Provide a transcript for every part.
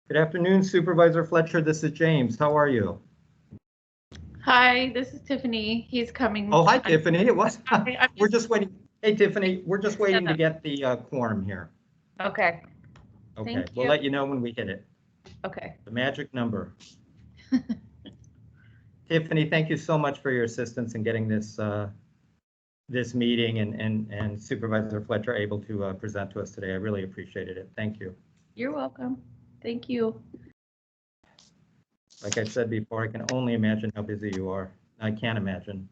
Good afternoon, Supervisor Fletcher. This is James. How are you? Hi, this is Tiffany. He's coming. Oh, hi, Tiffany. It was. I'm We're just waiting. Hey, Tiffany, we're just waiting to up. get the quorum here. Okay. Okay, Thank we'll you. let you know when we hit it. Okay. The magic number. Tiffany, thank you so much for your assistance in getting this this meeting and Supervisor Fletcher able to present to us today. I really appreciated it. Thank you. You're welcome. Thank you. Like I said before, I can only imagine how busy you are. I can't imagine.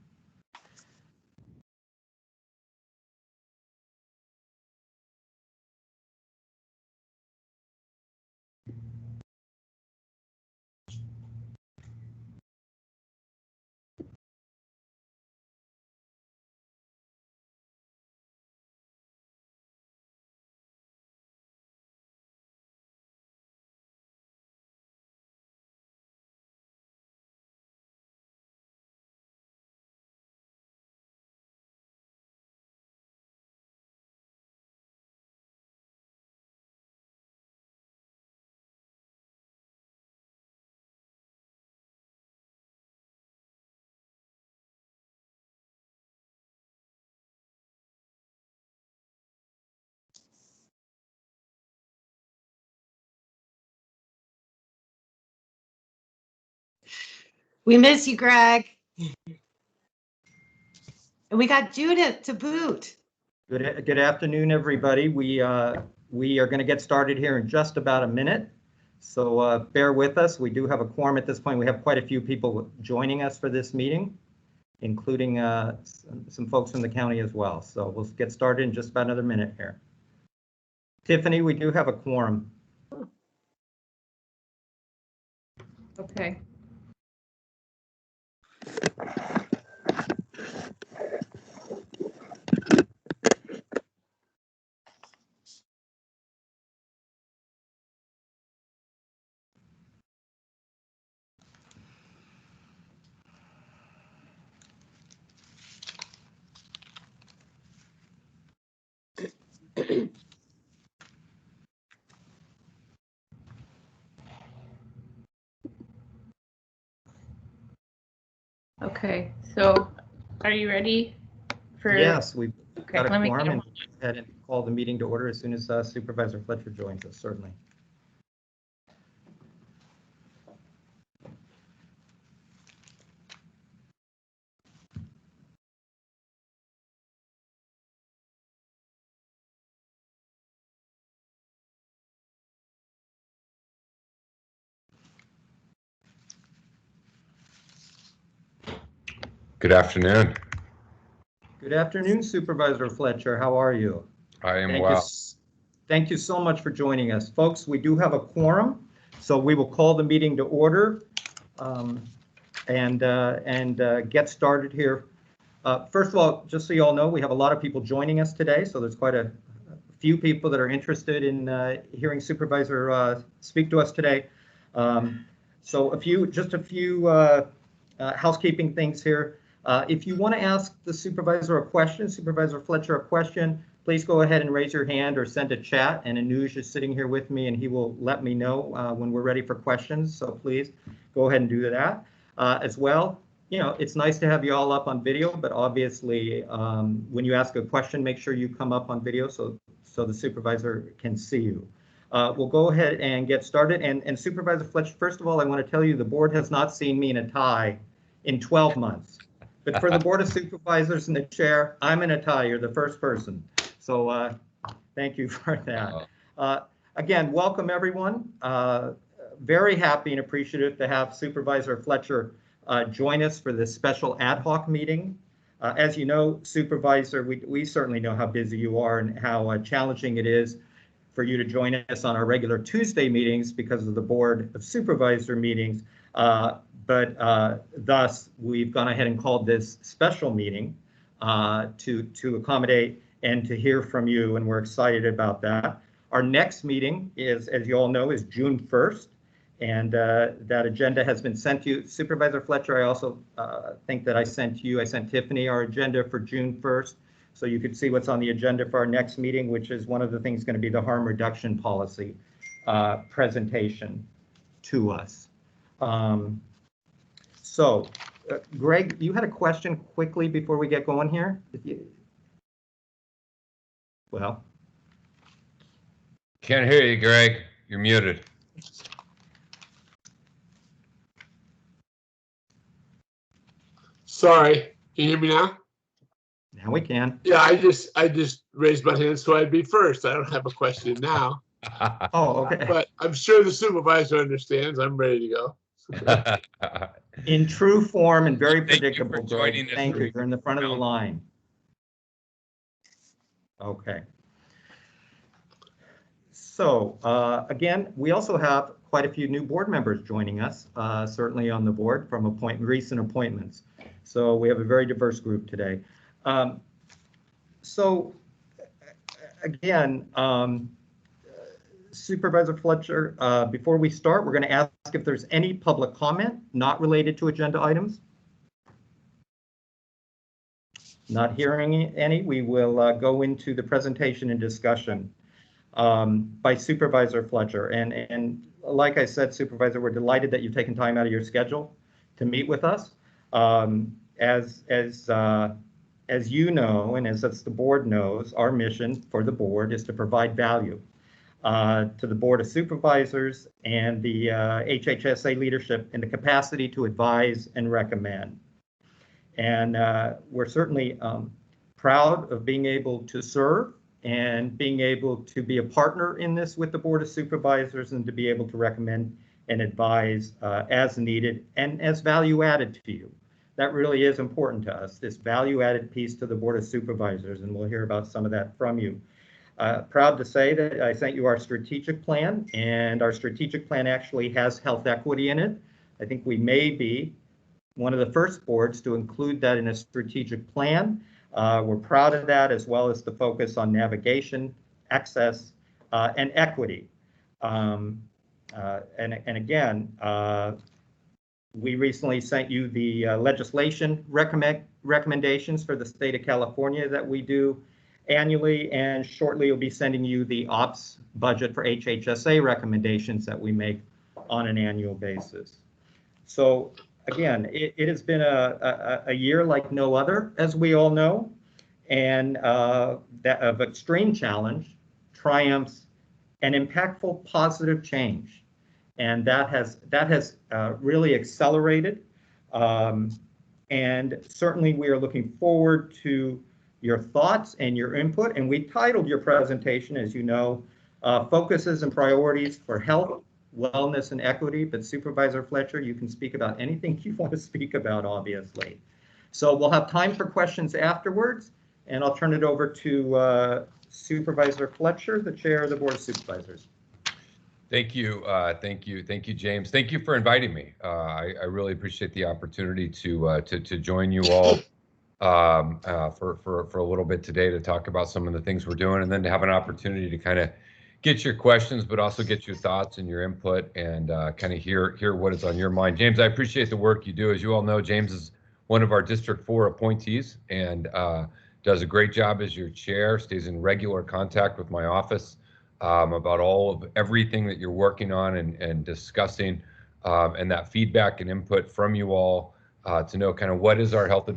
We miss you, Greg. And we got Judith to boot. Good afternoon, everybody. We are going to get started here in just about a minute. So bear with us. We do have a quorum at this point. We have quite a few people joining us for this meeting, including some folks from the county as well. So we'll get started in just about another minute here. Tiffany, we do have a quorum. Okay. Okay, so are you ready for? Yes, we've got a let me quorum get and go ahead and call the meeting to order as soon as Supervisor Fletcher joins us, certainly. Good afternoon. Good afternoon, Supervisor Fletcher. How are you? I am well. Thank you so much for joining us. Folks, we do have a quorum, so we will call the meeting to order and get started here. First of all, just so you all know, we have a lot of people joining us today, so there's quite a few people that are interested in hearing Supervisor speak to us today. So just a few housekeeping things here. If you want to ask the supervisor a question, Supervisor Fletcher a question, please go ahead and raise your hand or send a chat. And Anuj is sitting here with me and he will let me know when we're ready for questions. So please go ahead and do that as well. You know, it's nice to have you all up on video, but obviously when you ask a question, make sure you come up on video so the supervisor can see you. We'll go ahead and get started. And Supervisor Fletcher, first of all, I want to tell you the board has not seen me in a tie in 12 months. But for the Board of Supervisors and the chair, I'm in a tie. You're the first person. So thank you for that. Again, welcome everyone. Very happy and appreciative to have Supervisor Fletcher join us for this special ad hoc meeting. As you know, Supervisor, we certainly know how busy you are and how challenging it is for you to join us on our regular Tuesday meetings because of the Board of Supervisor meetings. But thus, we've gone ahead and called this special meeting to accommodate and to hear from you, and we're excited about that. Our next meeting is, as you all know, is June 1st, and that agenda has been sent to you. Supervisor Fletcher, I also think that I sent Tiffany our agenda for June 1st. so you could see what's on the agenda for our next meeting, which is one of the things going to be the harm reduction policy presentation to us. Greg, you had a question quickly before we get going here? Well. Can't hear you, Greg. You're muted. Sorry, can you hear me now? Now we can. Yeah, I just raised my hand so I'd be first. I don't have a question now, Oh, okay. but I'm sure the supervisor understands. I'm ready to go. In true form and very Thank you for predictable, joining Greg. us. Thank you. You're in the front of the line. Okay. So again, we also have quite a few new board members joining us, certainly on the board from recent appointments. So we have a very diverse group today. Again, Supervisor Fletcher, before we start, we're going to ask if there's any public comment not related to agenda items. Not hearing any, we will go into the presentation and discussion by Supervisor Fletcher. And like I said, Supervisor, we're delighted that you've taken time out of your schedule to meet with us. As you know, and as the board knows, our mission for the board is to provide value to the Board of Supervisors and the HHSA leadership in the capacity to advise and recommend. And we're certainly proud of being able to serve and being able to be a partner in this with the Board of Supervisors and to be able to recommend and advise as needed and as value added to you. That really is important to us, this value added piece to the Board of Supervisors, and we'll hear about some of that from you. Proud to say that I sent you our strategic plan, and our strategic plan actually has health equity in it. I think we may be one of the first boards to include that in a strategic plan. We're proud of that, as well as the focus on navigation, access, and equity. And again, we recently sent you the legislation recommendations for the state of California that we do annually, and shortly we'll be sending you the ops budget for HHSA recommendations that we make on an annual basis. So again, it has been a year like no other, as we all know, and that of extreme challenge, triumphs, and impactful positive change. And that has really accelerated. And certainly we are looking forward to your thoughts and your input. And we titled your presentation, as you know, Focuses and Priorities for Health, Wellness, and Equity. But Supervisor Fletcher, you can speak about anything you want to speak about, obviously. So we'll have time for questions afterwards. And I'll turn it over to Supervisor Fletcher, the chair of the Board of Supervisors. Thank you, James. Thank you for inviting me. I really appreciate the opportunity to join you all for a little bit today to talk about some of the things we're doing, and then to have an opportunity to kind of get your questions, but also get your thoughts and your input, and kind of hear what is on your mind. James, I appreciate the work you do. As you all know, James is one of our District 4 appointees and does a great job as your chair, stays in regular contact with my office about all of everything that you're working on and discussing, and that feedback and input from you all to know kind of what is our Health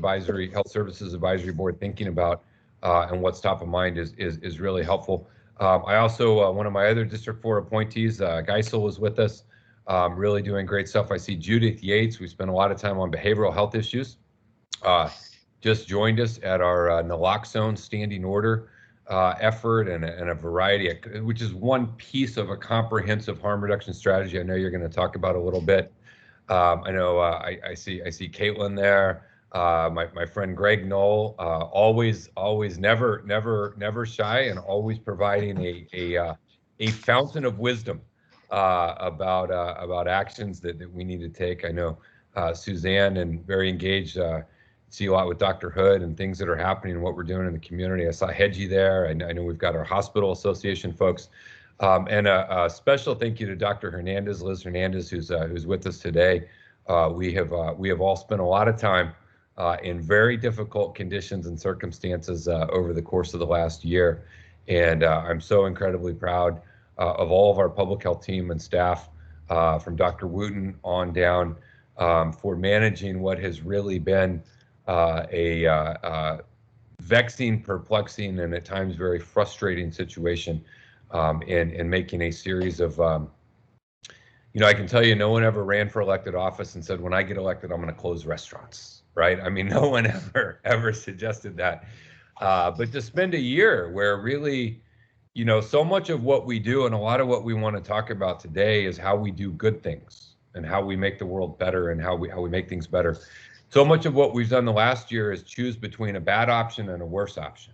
Services Advisory Board thinking about, and what's top of mind is really helpful. I also, one of my other District 4 appointees, Geisel, is with us, really doing great stuff. I see Judith Yates. We spent a lot of time on behavioral health issues. Just joined us at our naloxone standing order effort and a variety, which is one piece of a comprehensive harm reduction strategy I know you're going to talk about a little bit. I know I see Caitlin there, my friend Greg Knoll, always never shy and always providing a fountain of wisdom about actions that we need to take. I know Suzanne, and very engaged. See a lot with Dr. Hood and things that are happening and what we're doing in the community. I saw Hedgie there. I know we've got our hospital association folks, and a special thank you to Dr. Hernandez, Liz Hernandez, who's with us today. We have all spent a lot of time in very difficult conditions and circumstances over the course of the last year. And I'm so incredibly proud of all of our public health team and staff, from Dr. Wooten on down, for managing what has really been a vexing, perplexing, and at times very frustrating situation, in making a series of, I can tell you, no one ever ran for elected office and said, when I get elected, I'm going to close restaurants, right? I mean, no one ever suggested that. But to spend a year where really, so much of what we do and a lot of what we want to talk about today is how we do good things and how we make the world better and how we make things better. So much of what we've done the last year is choose between a bad option and a worse option.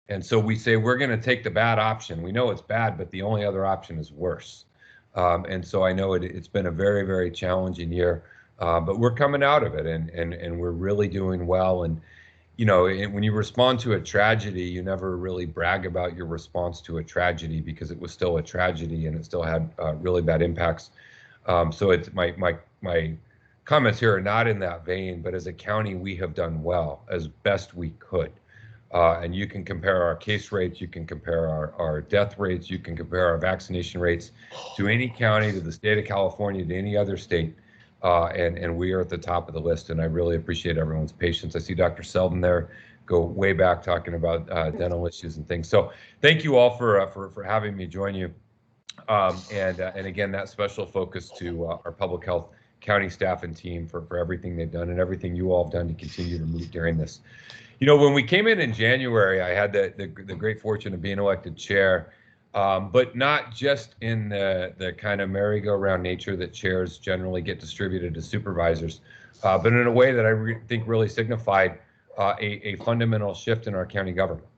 And so we say, we're going to take the bad option. We know it's bad, but the only other option is worse. And so I know it's been a very, very challenging year, but we're coming out of it, and we're really doing well. And, when you respond to a tragedy, you never really brag about your response to a tragedy because it was still a tragedy and it still had really bad impacts. So it's my comments here are not in that vein, but as a county, we have done well as best we could. And you can compare our case rates, you can compare our death rates, you can compare our vaccination rates to any county, to the state of California, to any other state. And we are at the top of the list, and I really appreciate everyone's patience. I see Dr. Selden there, go way back talking about dental issues and things. So thank you all for having me join you. And again, that special focus to our public health county staff and team for everything they've done and everything you all have done to continue to meet during this. When we came in January, I had the great fortune of being elected chair, but not just in the kind of merry-go-round nature that chairs generally get distributed to supervisors, but in a way that I think really signified a fundamental shift in our county government,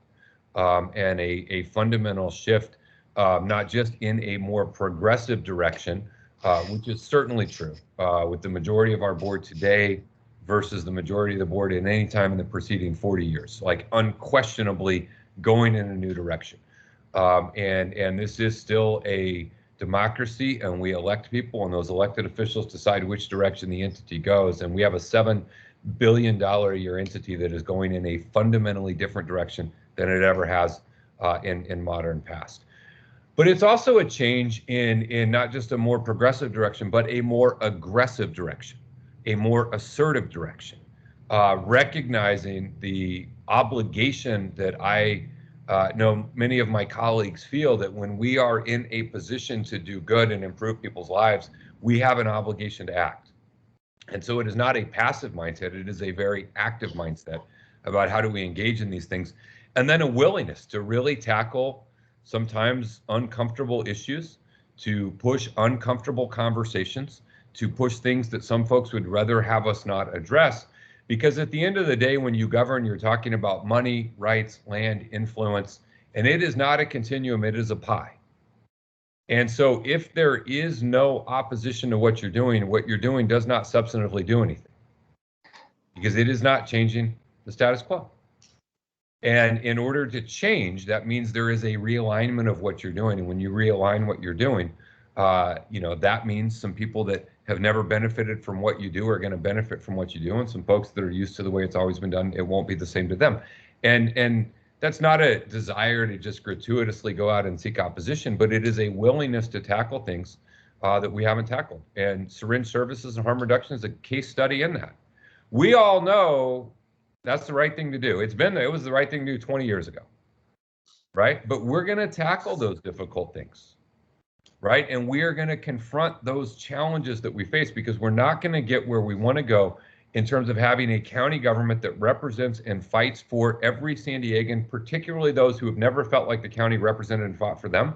and a fundamental shift, not just in a more progressive direction, which is certainly true, with the majority of our board today versus the majority of the board in any time in the preceding 40 years, like unquestionably going in a new direction. And this is still a democracy, and we elect people, and those elected officials decide which direction the entity goes. And we have a $7 billion a year entity that is going in a fundamentally different direction than it ever has in modern past. But it's also a change in not just a more progressive direction, but a more aggressive direction, a more assertive direction, recognizing the obligation that I know many of my colleagues feel, that when we are in a position to do good and improve people's lives, we have an obligation to act. And so it is not a passive mindset, it is a very active mindset about how do we engage in these things. And then a willingness to really tackle sometimes uncomfortable issues, to push uncomfortable conversations, to push things that some folks would rather have us not address. Because at the end of the day, when you govern, you're talking about money, rights, land, influence, and it is not a continuum, it is a pie. And so if there is no opposition to what you're doing does not substantively do anything, because it is not changing the status quo. And in order to change, that means there is a realignment of what you're doing. And when you realign what you're doing, that means some people that have never benefited from what you do are going to benefit from what you do. And some folks that are used to the way it's always been done, it won't be the same to them. And that's not a desire to just gratuitously go out and seek opposition, but it is a willingness to tackle things that we haven't tackled. And syringe services and harm reduction is a case study in that. We all know that's the right thing to do. It was the right thing to do 20 years ago, right? But we're going to tackle those difficult things, right? And we are going to confront those challenges that we face, because we're not going to get where we want to go in terms of having a county government that represents and fights for every San Diegan, particularly those who have never felt like the county represented and fought for them,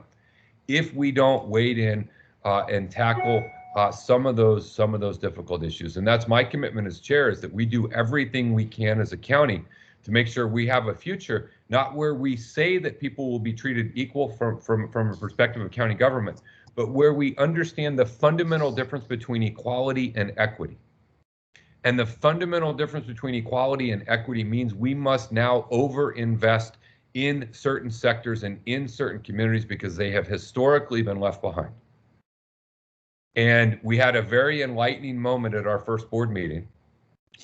if we don't wade in and tackle some of those difficult issues. And that's my commitment as chair, is that we do everything we can as a county to make sure we have a future, not where we say that people will be treated equal from a perspective of county government, but where we understand the fundamental difference between equality and equity. And the fundamental difference between equality and equity means we must now overinvest in certain sectors and in certain communities because they have historically been left behind. And we had a very enlightening moment at our first board meeting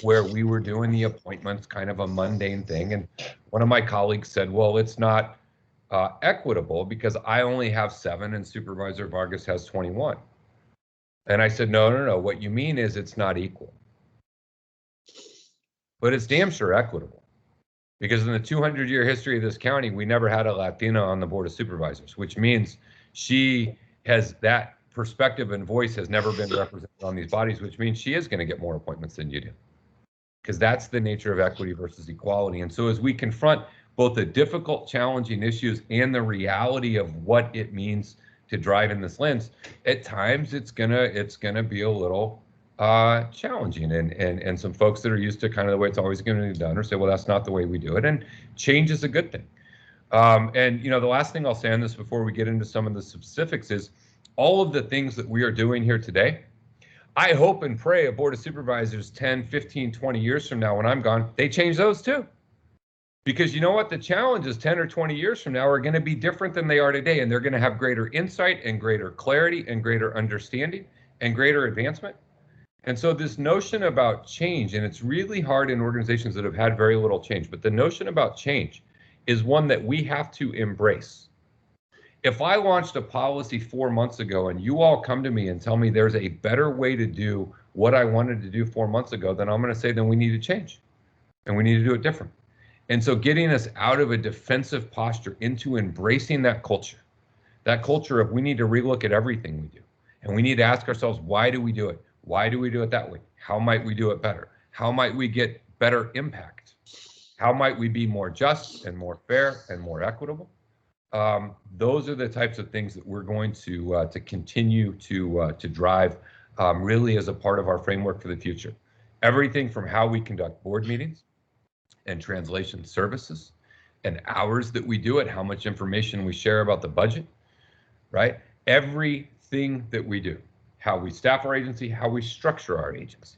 where we were doing the appointments kind of a mundane thing. And one of my colleagues said, well, it's not equitable because I only have 7 and Supervisor Vargas has 21. And I said, no. What you mean is it's not equal. But it's damn sure equitable. Because in the 200-year history of this county, we never had a Latina on the Board of Supervisors, which means she has that perspective and voice has never been represented on these bodies, which means she is going to get more appointments than you do. Because that's the nature of equity versus equality. And so as we confront both the difficult, challenging issues and the reality of what it means to drive in this lens, at times it's gonna be a little challenging, and some folks that are used to kind of the way it's always going to be done or say, well, that's not the way we do it, and change is a good thing. And the last thing I'll say on this before we get into some of the specifics is all of the things that we are doing here today. I hope and pray a Board of Supervisors 10, 15, 20 years from now when I'm gone, they change those too. Because you know what? The challenges 10 or 20 years from now are going to be different than they are today, and they're going to have greater insight and greater clarity and greater understanding and greater advancement. And so this notion about change, and it's really hard in organizations that have had very little change, but the notion about change is one that we have to embrace. If I launched a policy 4 months ago and you all come to me and tell me there's a better way to do what I wanted to do 4 months ago, then I'm going to say, then we need to change and we need to do it different. And so getting us out of a defensive posture into embracing that culture of we need to relook at everything we do. And we need to ask ourselves, why do we do it? Why do we do it that way? How might we do it better? How might we get better impact? How might we be more just and more fair and more equitable? Those are the types of things that we're going to continue to drive really as a part of our framework for the future. Everything from how we conduct board meetings and translation services and hours that we do it, how much information we share about the budget, right? Everything that we do, how we staff our agency, how we structure our agency,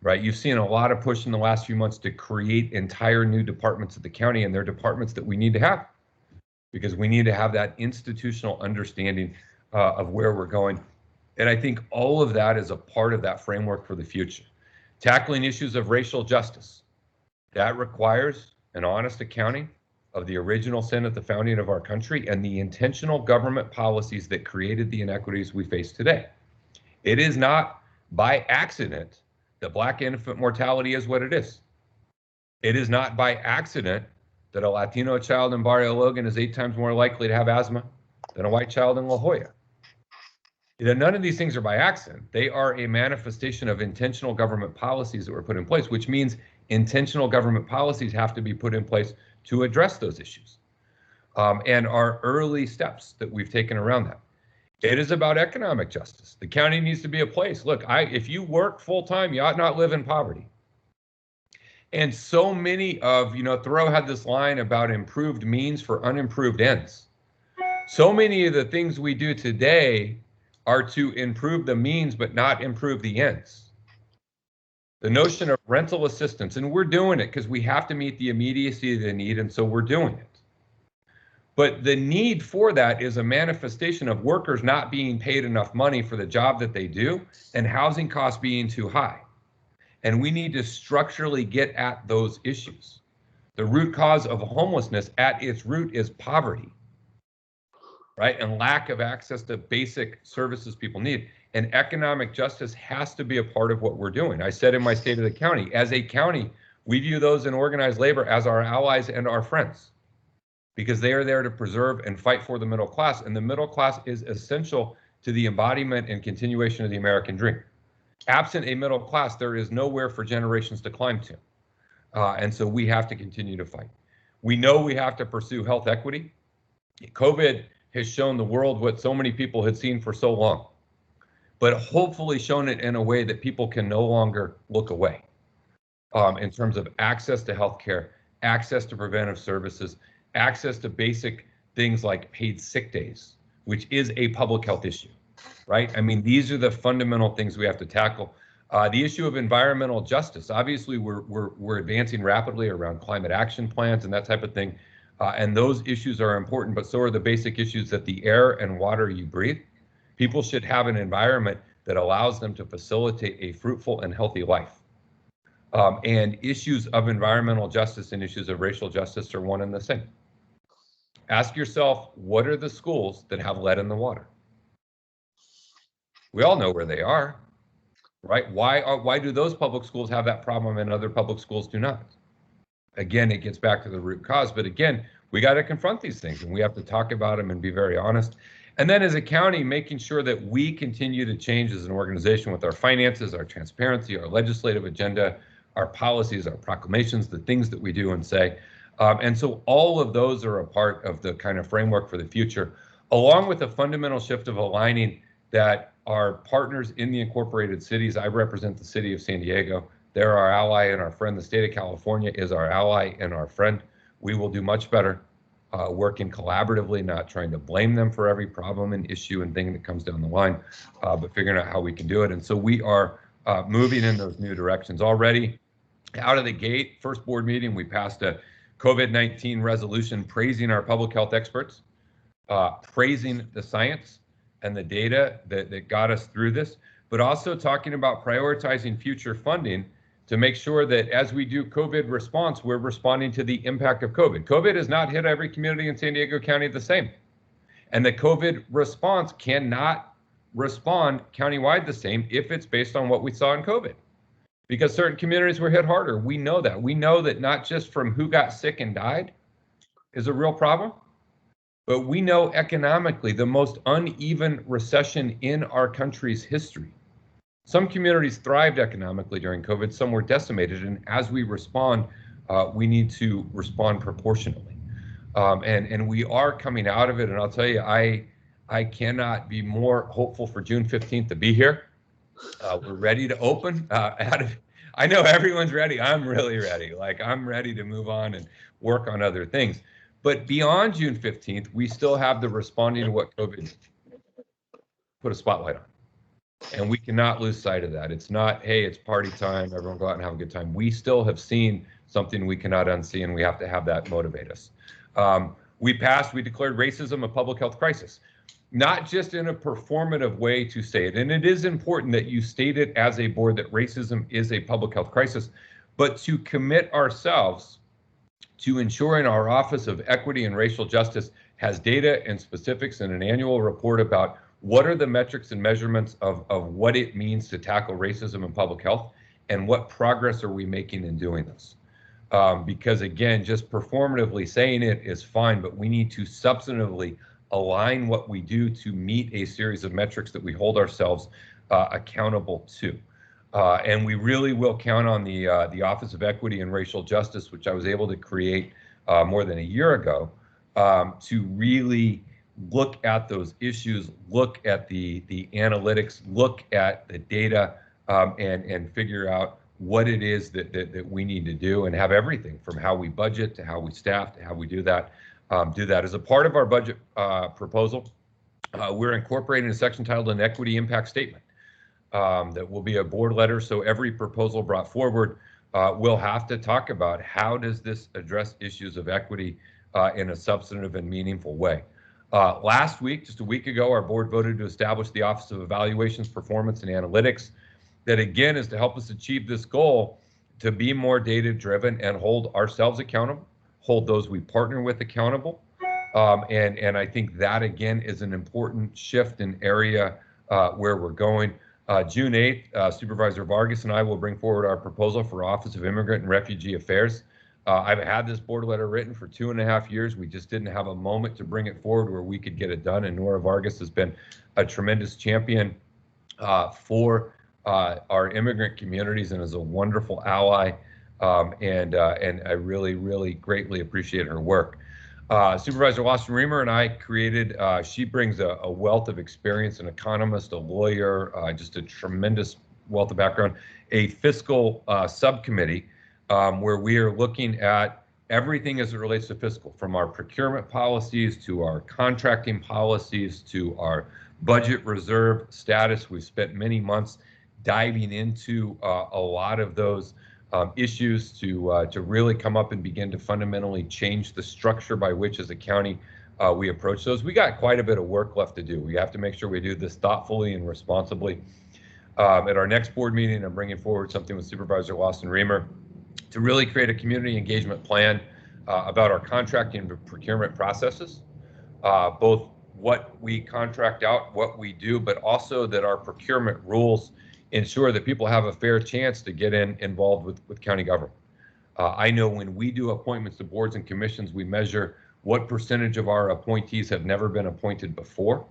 right? You've seen a lot of push in the last few months to create entire new departments of the county, and they're departments that we need to have because we need to have that institutional understanding of where we're going. And I think all of that is a part of that framework for the future. Tackling issues of racial justice, that requires an honest accounting of the original sin at the founding of our country and the intentional government policies that created the inequities we face today. It is not by accident that Black infant mortality is what it is. It is not by accident that a Latino child in Barrio Logan is 8 times more likely to have asthma than a white child in La Jolla. None of these things are by accident. They are a manifestation of intentional government policies that were put in place, which means intentional government policies have to be put in place to address those issues. And our early steps that we've taken around that. It is about economic justice. The county needs to be a place. Look, if you work full time, you ought not live in poverty. And so many of, Thoreau had this line about improved means for unimproved ends. So many of the things we do today are to improve the means, but not improve the ends. The notion of rental assistance, and we're doing it because we have to meet the immediacy of the need, and so we're doing it. But the need for that is a manifestation of workers not being paid enough money for the job that they do and housing costs being too high. And we need to structurally get at those issues. The root cause of homelessness at its root is poverty, right? And lack of access to basic services people need. And economic justice has to be a part of what we're doing. I said in my State of the County, as a county, we view those in organized labor as our allies and our friends, because they are there to preserve and fight for the middle class. And the middle class is essential to the embodiment and continuation of the American dream. Absent a middle class, there is nowhere for generations to climb to. And so we have to continue to fight. We know we have to pursue health equity. COVID has shown the world what so many people had seen for so long, but hopefully shown it in a way that people can no longer look away in terms of access to healthcare, access to preventive services, access to basic things like paid sick days, which is a public health issue, right? I mean, these are the fundamental things we have to tackle. The issue of environmental justice, obviously we're advancing rapidly around climate action plans and that type of thing. And those issues are important, but so are the basic issues that the air and water you breathe. People should have an environment that allows them to facilitate a fruitful and healthy life. And issues of environmental justice and issues of racial justice are one and the same. Ask yourself, what are the schools that have lead in the water? We all know where they are, right? Why do those public schools have that problem and other public schools do not? Again, it gets back to the root cause, but again, we got to confront these things and we have to talk about them and be very honest. And then as a county, making sure that we continue to change as an organization with our finances, our transparency, our legislative agenda, our policies, our proclamations, the things that we do and say. And so all of those are a part of the kind of framework for the future, along with a fundamental shift of aligning that our partners in the incorporated cities. I represent the city of San Diego. They're our ally and our friend. The state of California is our ally and our friend. We will do much better working collaboratively, not trying to blame them for every problem and issue and thing that comes down the line, but figuring out how we can do it. And so we are moving in those new directions already. Out of the gate, first board meeting, we passed a COVID-19 resolution praising our public health experts, praising the science and the data that got us through this, but also talking about prioritizing future funding to make sure that as we do COVID response, we're responding to the impact of COVID. COVID has not hit every community in San Diego County the same. And the COVID response cannot respond countywide the same if it's based on what we saw in COVID. Because certain communities were hit harder. We know that. We know that not just from who got sick and died is a real problem, but we know economically the most uneven recession in our country's history. Some communities thrived economically during COVID, some were decimated, and as we respond, we need to respond proportionately. And we are coming out of it, and I'll tell you, I cannot be more hopeful for June 15th to be here. We're ready to open. I know everyone's ready. I'm really ready. Like, I'm ready to move on and work on other things. But beyond June 15th, we still have the responding to what COVID put a spotlight on. And we cannot lose sight of that. It's not, hey, it's party time, everyone go out and have a good time. We still have seen something we cannot unsee, and we have to have that motivate us. We declared racism a public health crisis, not just in a performative way to say it. And it is important that you state it as a board that racism is a public health crisis, but to commit ourselves to ensuring our Office of Equity and Racial Justice has data and specifics in an annual report about what are the metrics and measurements of what it means to tackle racism in public health, and what progress are we making in doing this? Because again, just performatively saying it is fine, but we need to substantively align what we do to meet a series of metrics that we hold ourselves accountable to. And we really will count on the Office of Equity and Racial Justice, which I was able to create more than a year ago, to really look at those issues, look at the analytics, look at the data, and figure out what it is that we need to do, and have everything from how we budget to how we staff to how we do that. As a part of our budget proposal, we're incorporating a section titled an Equity Impact Statement that will be a board letter. So every proposal brought forward will have to talk about how does this address issues of equity in a substantive and meaningful way. Last week, just a week ago, our board voted to establish the Office of Evaluations, Performance, and Analytics. That again is to help us achieve this goal to be more data-driven and hold ourselves accountable, hold those we partner with accountable. And I think that again is an important shift in area where we're going. June 8th, Supervisor Vargas and I will bring forward our proposal for Office of Immigrant and Refugee Affairs. I've had this board letter written for 2.5 years. We just didn't have a moment to bring it forward where we could get it done. And Nora Vargas has been a tremendous champion for our immigrant communities and is a wonderful ally. And I really, really greatly appreciate her work. Supervisor Wasserman-Reamer and I created, she brings a wealth of experience, an economist, a lawyer, just a tremendous wealth of background, a fiscal subcommittee where we are looking at everything as it relates to fiscal, from our procurement policies to our contracting policies to our budget reserve status. We've spent many months diving into a lot of those issues to really come up and begin to fundamentally change the structure by which as a county we approach those. We got quite a bit of work left to do. We have to make sure we do this thoughtfully and responsibly. At our next board meeting, I'm bringing forward something with Supervisor Lawson Reamer to really create a community engagement plan about our contracting and procurement processes, both what we contract out, what we do, but also that our procurement rules ensure that people have a fair chance to get involved with county government. I know when we do appointments to boards and commissions, we measure what percentage of our appointees have never been appointed before,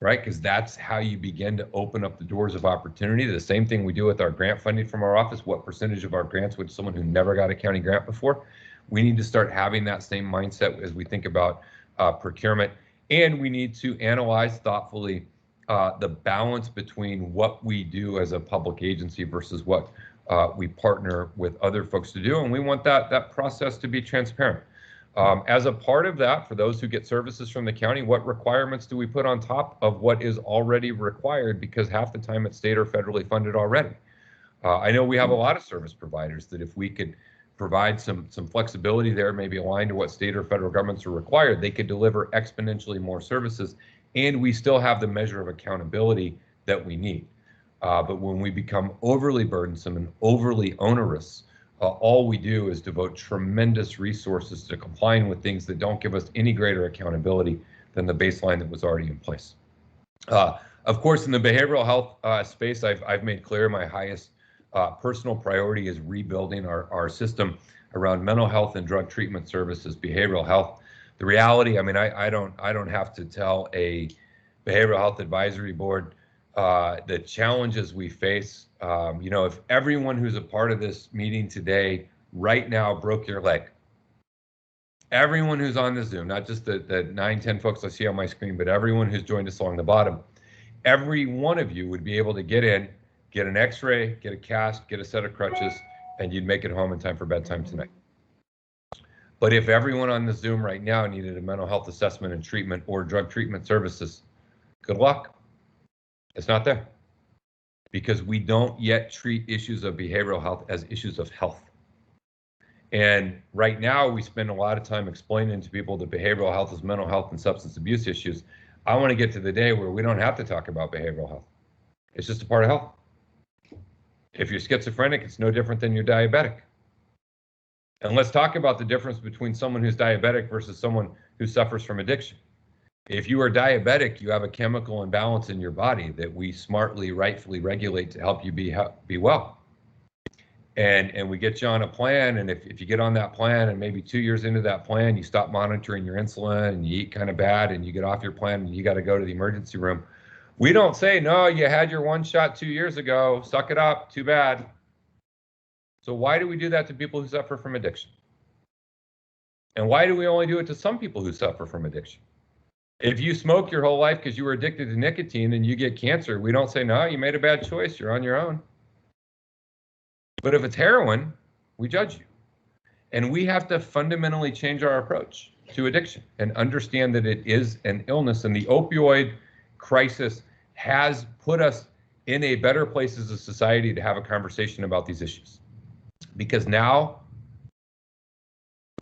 right? Because that's how you begin to open up the doors of opportunity. The same thing we do with our grant funding from our office. What percentage of our grants would someone who never got a county grant before? We need to start having that same mindset as we think about procurement. And we need to analyze thoughtfully the balance between what we do as a public agency versus what we partner with other folks to do. And we want that process to be transparent. As a part of that, for those who get services from the county, what requirements do we put on top of what is already required? Because half the time it's state or federally funded already. I know we have a lot of service providers that if we could provide some flexibility there, maybe aligned to what state or federal governments are required, they could deliver exponentially more services, and we still have the measure of accountability that we need. But when we become overly burdensome and overly onerous, all we do is devote tremendous resources to complying with things that don't give us any greater accountability than the baseline that was already in place. Of course, in the behavioral health space, I've made clear my highest personal priority is rebuilding our system around mental health and drug treatment services, behavioral health. The reality, I mean, I don't have to tell a behavioral health advisory board the challenges we face. You know, if everyone who's a part of this meeting today right now broke your leg, everyone who's on the Zoom, not just the 9-10 folks I see on my screen, but everyone who's joined us along the bottom, every one of you would be able to get in, get an x-ray, get a cast, get a set of crutches, and you'd make it home in time for bedtime tonight. But if everyone on the Zoom right now needed a mental health assessment and treatment or drug treatment services, good luck. It's not there, because we don't yet treat issues of behavioral health as issues of health. And right now we spend a lot of time explaining to people that behavioral health is mental health and substance abuse issues. I want to get to the day where we don't have to talk about behavioral health. It's just a part of health. If you're schizophrenic, it's no different than you're diabetic. And let's talk about the difference between someone who's diabetic versus someone who suffers from addiction. If you are diabetic, you have a chemical imbalance in your body that we smartly, rightfully regulate to help you be well. And we get you on a plan, and if you get on that plan and maybe 2 years into that plan, you stop monitoring your insulin and you eat kind of bad and you get off your plan and you got to go to the emergency room, we don't say, no, you had your one shot 2 years ago, suck it up, too bad. So why do we do that to people who suffer from addiction? And why do we only do it to some people who suffer from addiction? If you smoke your whole life because you were addicted to nicotine and you get cancer, we don't say, no, you made a bad choice, you're on your own. But if it's heroin, we judge you. And we have to fundamentally change our approach to addiction and understand that it is an illness, and the opioid crisis has put us in a better place as a society to have a conversation about these issues. Because now,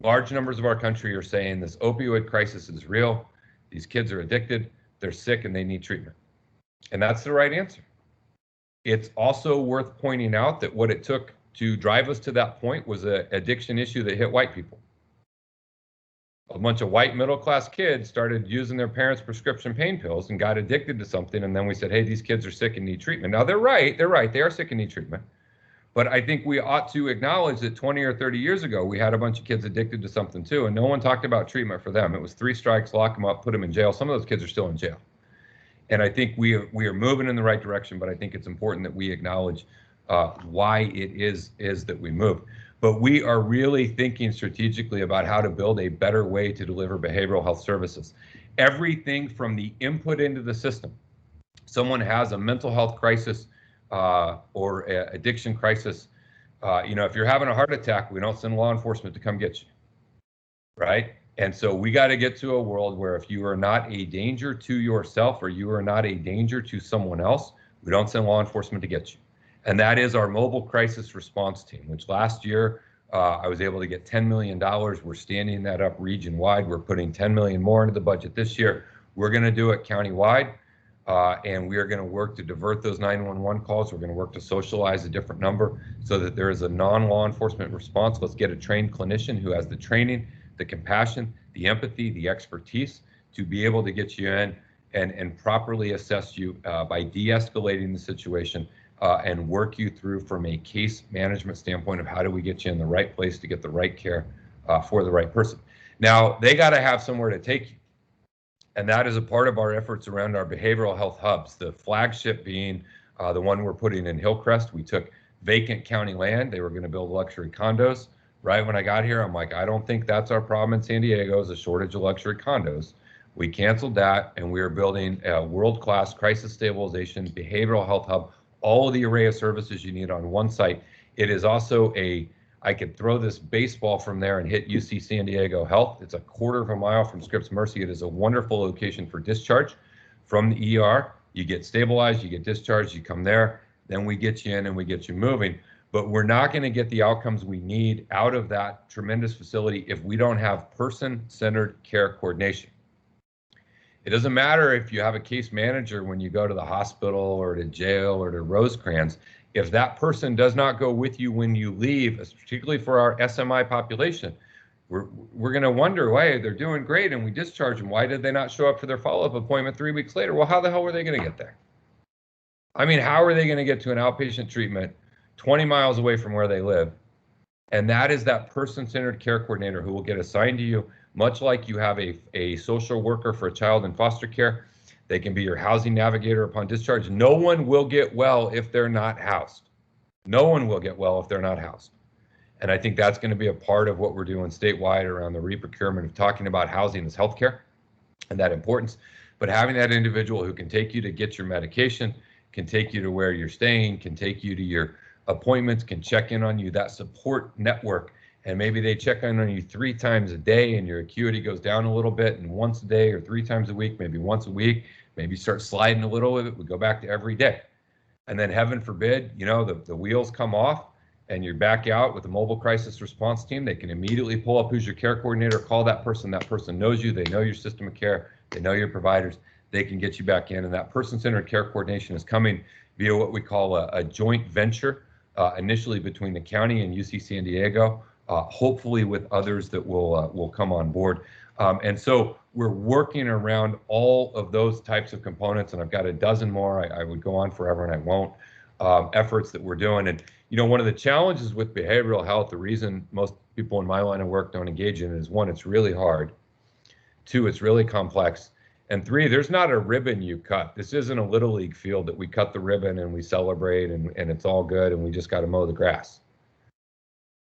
large numbers of our country are saying this opioid crisis is real. These kids are addicted, they're sick, and they need treatment. And that's the right answer. It's also worth pointing out that what it took to drive us to that point was an addiction issue that hit white people. A bunch of white middle-class kids started using their parents' prescription pain pills and got addicted to something, and then we said, hey, these kids are sick and need treatment. Now, they're right, they are sick and need treatment. But I think we ought to acknowledge that 20 or 30 years ago, we had a bunch of kids addicted to something too, and no one talked about treatment for them. It was 3 strikes, lock them up, put them in jail. Some of those kids are still in jail. And I think we are moving in the right direction, but I think it's important that we acknowledge why it is that we move. But we are really thinking strategically about how to build a better way to deliver behavioral health services. Everything from the input into the system. Someone has a mental health crisis, or addiction crisis. If you're having a heart attack, we don't send law enforcement to come get you, right? And so we got to get to a world where if you are not a danger to yourself or you are not a danger to someone else, we don't send law enforcement to get you. And that is our mobile crisis response team, which last year I was able to get $10 million. We're standing that up region-wide. We're putting $10 million more into the budget this year. We're going to do it county-wide. And we are going to work to divert those 911 calls. We're going to work to socialize a different number so that there is a non-law enforcement response. Let's get a trained clinician who has the training, the compassion, the empathy, the expertise to be able to get you in and properly assess you by de-escalating the situation and work you through from a case management standpoint of how do we get you in the right place to get the right care for the right person. Now, they got to have somewhere to take you. And that is a part of our efforts around our behavioral health hubs, the flagship being the one we're putting in Hillcrest. We took vacant county land. They were going to build luxury condos. Right when I got here, I'm like, I don't think that's our problem in San Diego is a shortage of luxury condos. We canceled that, and we are building a world-class crisis stabilization, behavioral health hub, all of the array of services you need on one site. It is also I could throw this baseball from there and hit UC San Diego Health. It's a quarter of a mile from Scripps Mercy. It is a wonderful location for discharge from the ER. You get stabilized, you get discharged, you come there, then we get you in and we get you moving. But we're not going to get the outcomes we need out of that tremendous facility if we don't have person-centered care coordination. It doesn't matter if you have a case manager when you go to the hospital or to jail or to Rosecrans. If that person does not go with you when you leave, particularly for our SMI population, we're going to wonder, why they're doing great and we discharge them. Why did they not show up for their follow-up appointment 3 weeks later? Well, how the hell were they going to get there? I mean, how are they going to get to an outpatient treatment 20 miles away from where they live? And that is that person-centered care coordinator who will get assigned to you, much like you have a social worker for a child in foster care. They can be your housing navigator upon discharge. No one will get well if they're not housed. No one will get well if they're not housed. And I think that's going to be a part of what we're doing statewide around the reprocurement of talking about housing as healthcare and that importance. But having that individual who can take you to get your medication, can take you to where you're staying, can take you to your appointments, can check in on you, that support network. And maybe they check in on you 3 times a day and your acuity goes down a little bit, and once a day or 3 times a week, maybe once a week, maybe start sliding a little with it. We go back to every day. And then heaven forbid, you know, the wheels come off and you're back out with a mobile crisis response team. They can immediately pull up who's your care coordinator, call that person. That person knows you. They know your system of care. They know your providers. They can get you back in. And that person-centered care coordination is coming via what we call a joint venture, initially between the county and UC San Diego, hopefully with others that will come on board. And so we're working around all of those types of components, and I've got a dozen more. I would go on forever and I won't, efforts that we're doing. And, you know, one of the challenges with behavioral health, the reason most people in my line of work don't engage in it is, 1, it's really hard. 2, it's really complex. And 3, there's not a ribbon you cut. This isn't a little league field that we cut the ribbon and we celebrate and it's all good and we just got to mow the grass.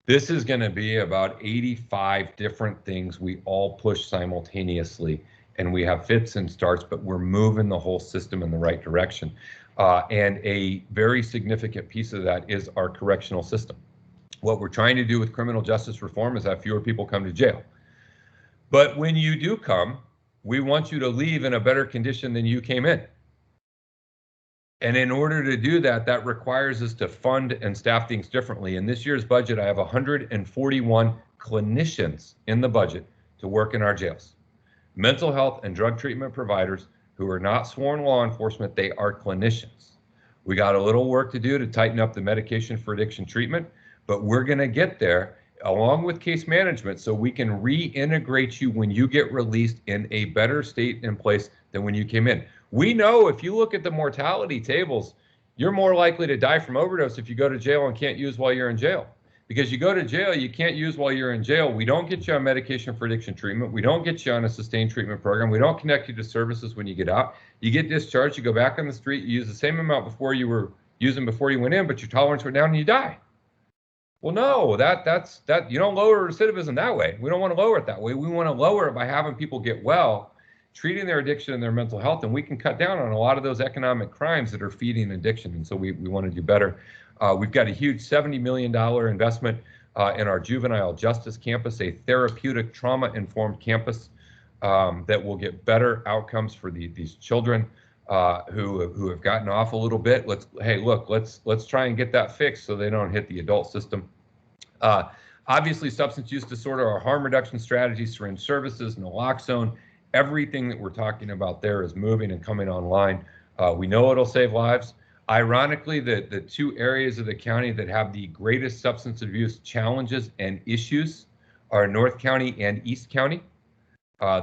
This is going to be about 85 different things we all push simultaneously, and we have fits and starts, but we're moving the whole system in the right direction. And a very significant piece of that is our correctional system. What we're trying to do with criminal justice reform is have fewer people come to jail. But when you do come, we want you to leave in a better condition than you came in. And in order to do that, that requires us to fund and staff things differently. In this year's budget, I have 141 clinicians in the budget to work in our jails. Mental health and drug treatment providers who are not sworn law enforcement, they are clinicians. We got a little work to do to tighten up the medication for addiction treatment, but we're going to get there along with case management so we can reintegrate you when you get released in a better state and place than when you came in. We know if you look at the mortality tables, you're more likely to die from overdose if you go to jail and can't use while you're in jail. Because you go to jail, you can't use while you're in jail. We don't get you on medication for addiction treatment. We don't get you on a sustained treatment program. We don't connect you to services when you get out. You get discharged, you go back on the street, you use the same amount before you were using before you went in, but your tolerance went down and you die. Well, no, that's you don't lower recidivism that way. We don't want to lower it that way. We want to lower it by having people get well, treating their addiction and their mental health, and we can cut down on a lot of those economic crimes that are feeding addiction. And so we want to do better. We've got a huge $70 million investment in our juvenile justice campus, a therapeutic trauma-informed campus that will get better outcomes for these children who have gotten off a little bit. Let's try and get that fixed so they don't hit the adult system. Obviously, substance use disorder, our harm reduction strategies, syringe services, naloxone, everything that we're talking about there is moving and coming online We know it'll save lives. Ironically, the two areas of the county that have the greatest substance abuse challenges and issues are North County and East County.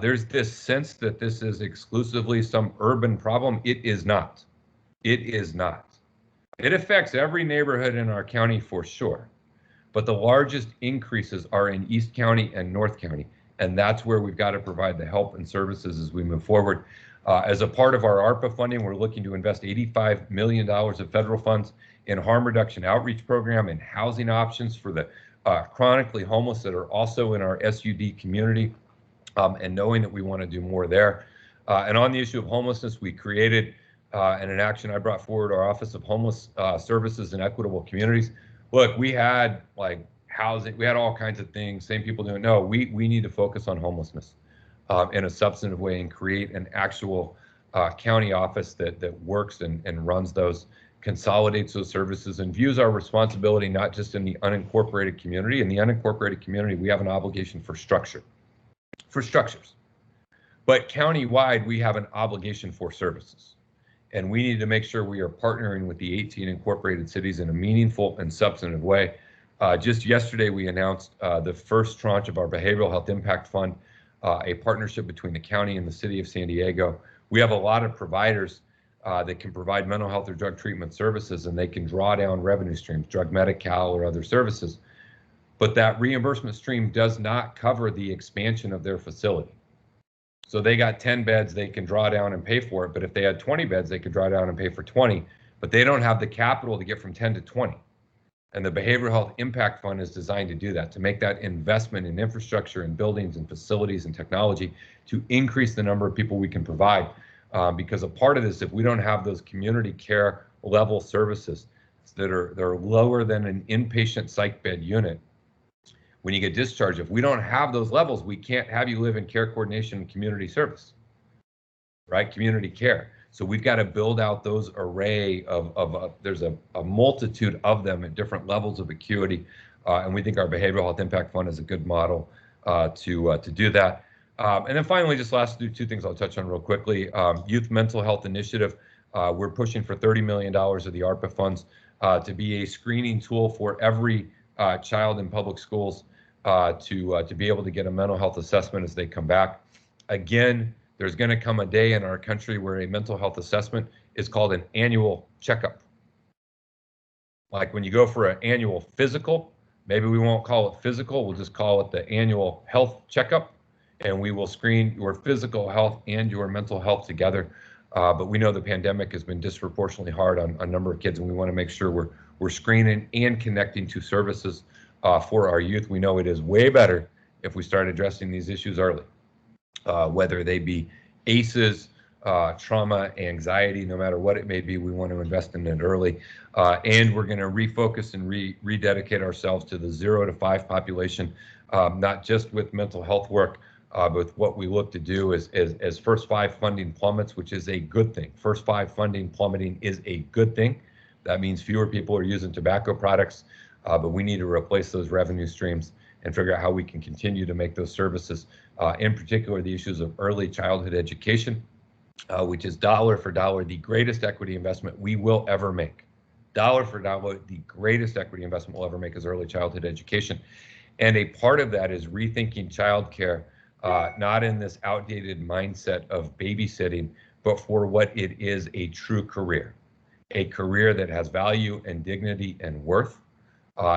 There's this sense that this is exclusively some urban problem. It is not. It is not. It affects every neighborhood in our county for sure, but the largest increases are in East County and North County, and that's where we've got to provide the help and services as we move forward. As a part of our ARPA funding, we're looking to invest $85 million of federal funds in harm reduction outreach program and housing options for the chronically homeless that are also in our SUD community, and knowing that we want to do more there. And on the issue of homelessness, we created and an action I brought forward, our Office of Homeless Services and Equitable Communities. Look, we had like housing, we had all kinds of things, same people doing, no, we need to focus on homelessness in a substantive way and create an actual county office that works and runs those, consolidates those services, and views our responsibility not just in the unincorporated community. In the unincorporated community, we have an obligation for structures. But countywide, we have an obligation for services. And we need to make sure we are partnering with the 18 incorporated cities in a meaningful and substantive way. Just yesterday, we announced the first tranche of our Behavioral Health Impact Fund, a partnership between the county and the city of San Diego. We have a lot of providers that can provide mental health or drug treatment services, and they can draw down revenue streams, drug Medi-Cal or other services. But that reimbursement stream does not cover the expansion of their facility. So they got 10 beds, they can draw down and pay for it. But if they had 20 beds, they could draw down and pay for 20, but they don't have the capital to get from 10 to 20. And the Behavioral Health Impact Fund is designed to do that, to make that investment in infrastructure and buildings and facilities and technology to increase the number of people we can provide. Because a part of this, if we don't have those community care level services that are lower than an inpatient psych bed unit, when you get discharged, if we don't have those levels, we can't have you live in care coordination and community service, right? Community care. So we've got to build out those array of there's a multitude of them at different levels of acuity. And we think our Behavioral Health Impact Fund is a good model to do that. And then finally, just last two things I'll touch on real quickly. Youth Mental Health Initiative. We're pushing for $30 million of the ARPA funds to be a screening tool for every child in public schools to be able to get a mental health assessment as they come back. Again, there's going to come a day in our country where a mental health assessment is called an annual checkup. Like when you go for an annual physical, maybe we won't call it physical, we'll just call it the annual health checkup, and we will screen your physical health and your mental health together. But we know the pandemic has been disproportionately hard on a number of kids, and we want to make sure we're screening and connecting to services for our youth. We know it is way better if we start addressing these issues early, whether they be ACEs, trauma, anxiety, no matter what it may be, we want to invest in it early. And we're going to refocus and rededicate ourselves to the 0 to 5 population, not just with mental health work, but with what we look to do as first 5 funding plummets, which is a good thing. First 5 funding plummeting is a good thing. That means fewer people are using tobacco products, but we need to replace those revenue streams and figure out how we can continue to make those services, in particular the issues of early childhood education, which is dollar for dollar the greatest equity investment we will ever make. Dollar for dollar, the greatest equity investment we'll ever make is early childhood education. And a part of that is rethinking childcare, not in this outdated mindset of babysitting, but for what it is, a true career, a career that has value and dignity and worth.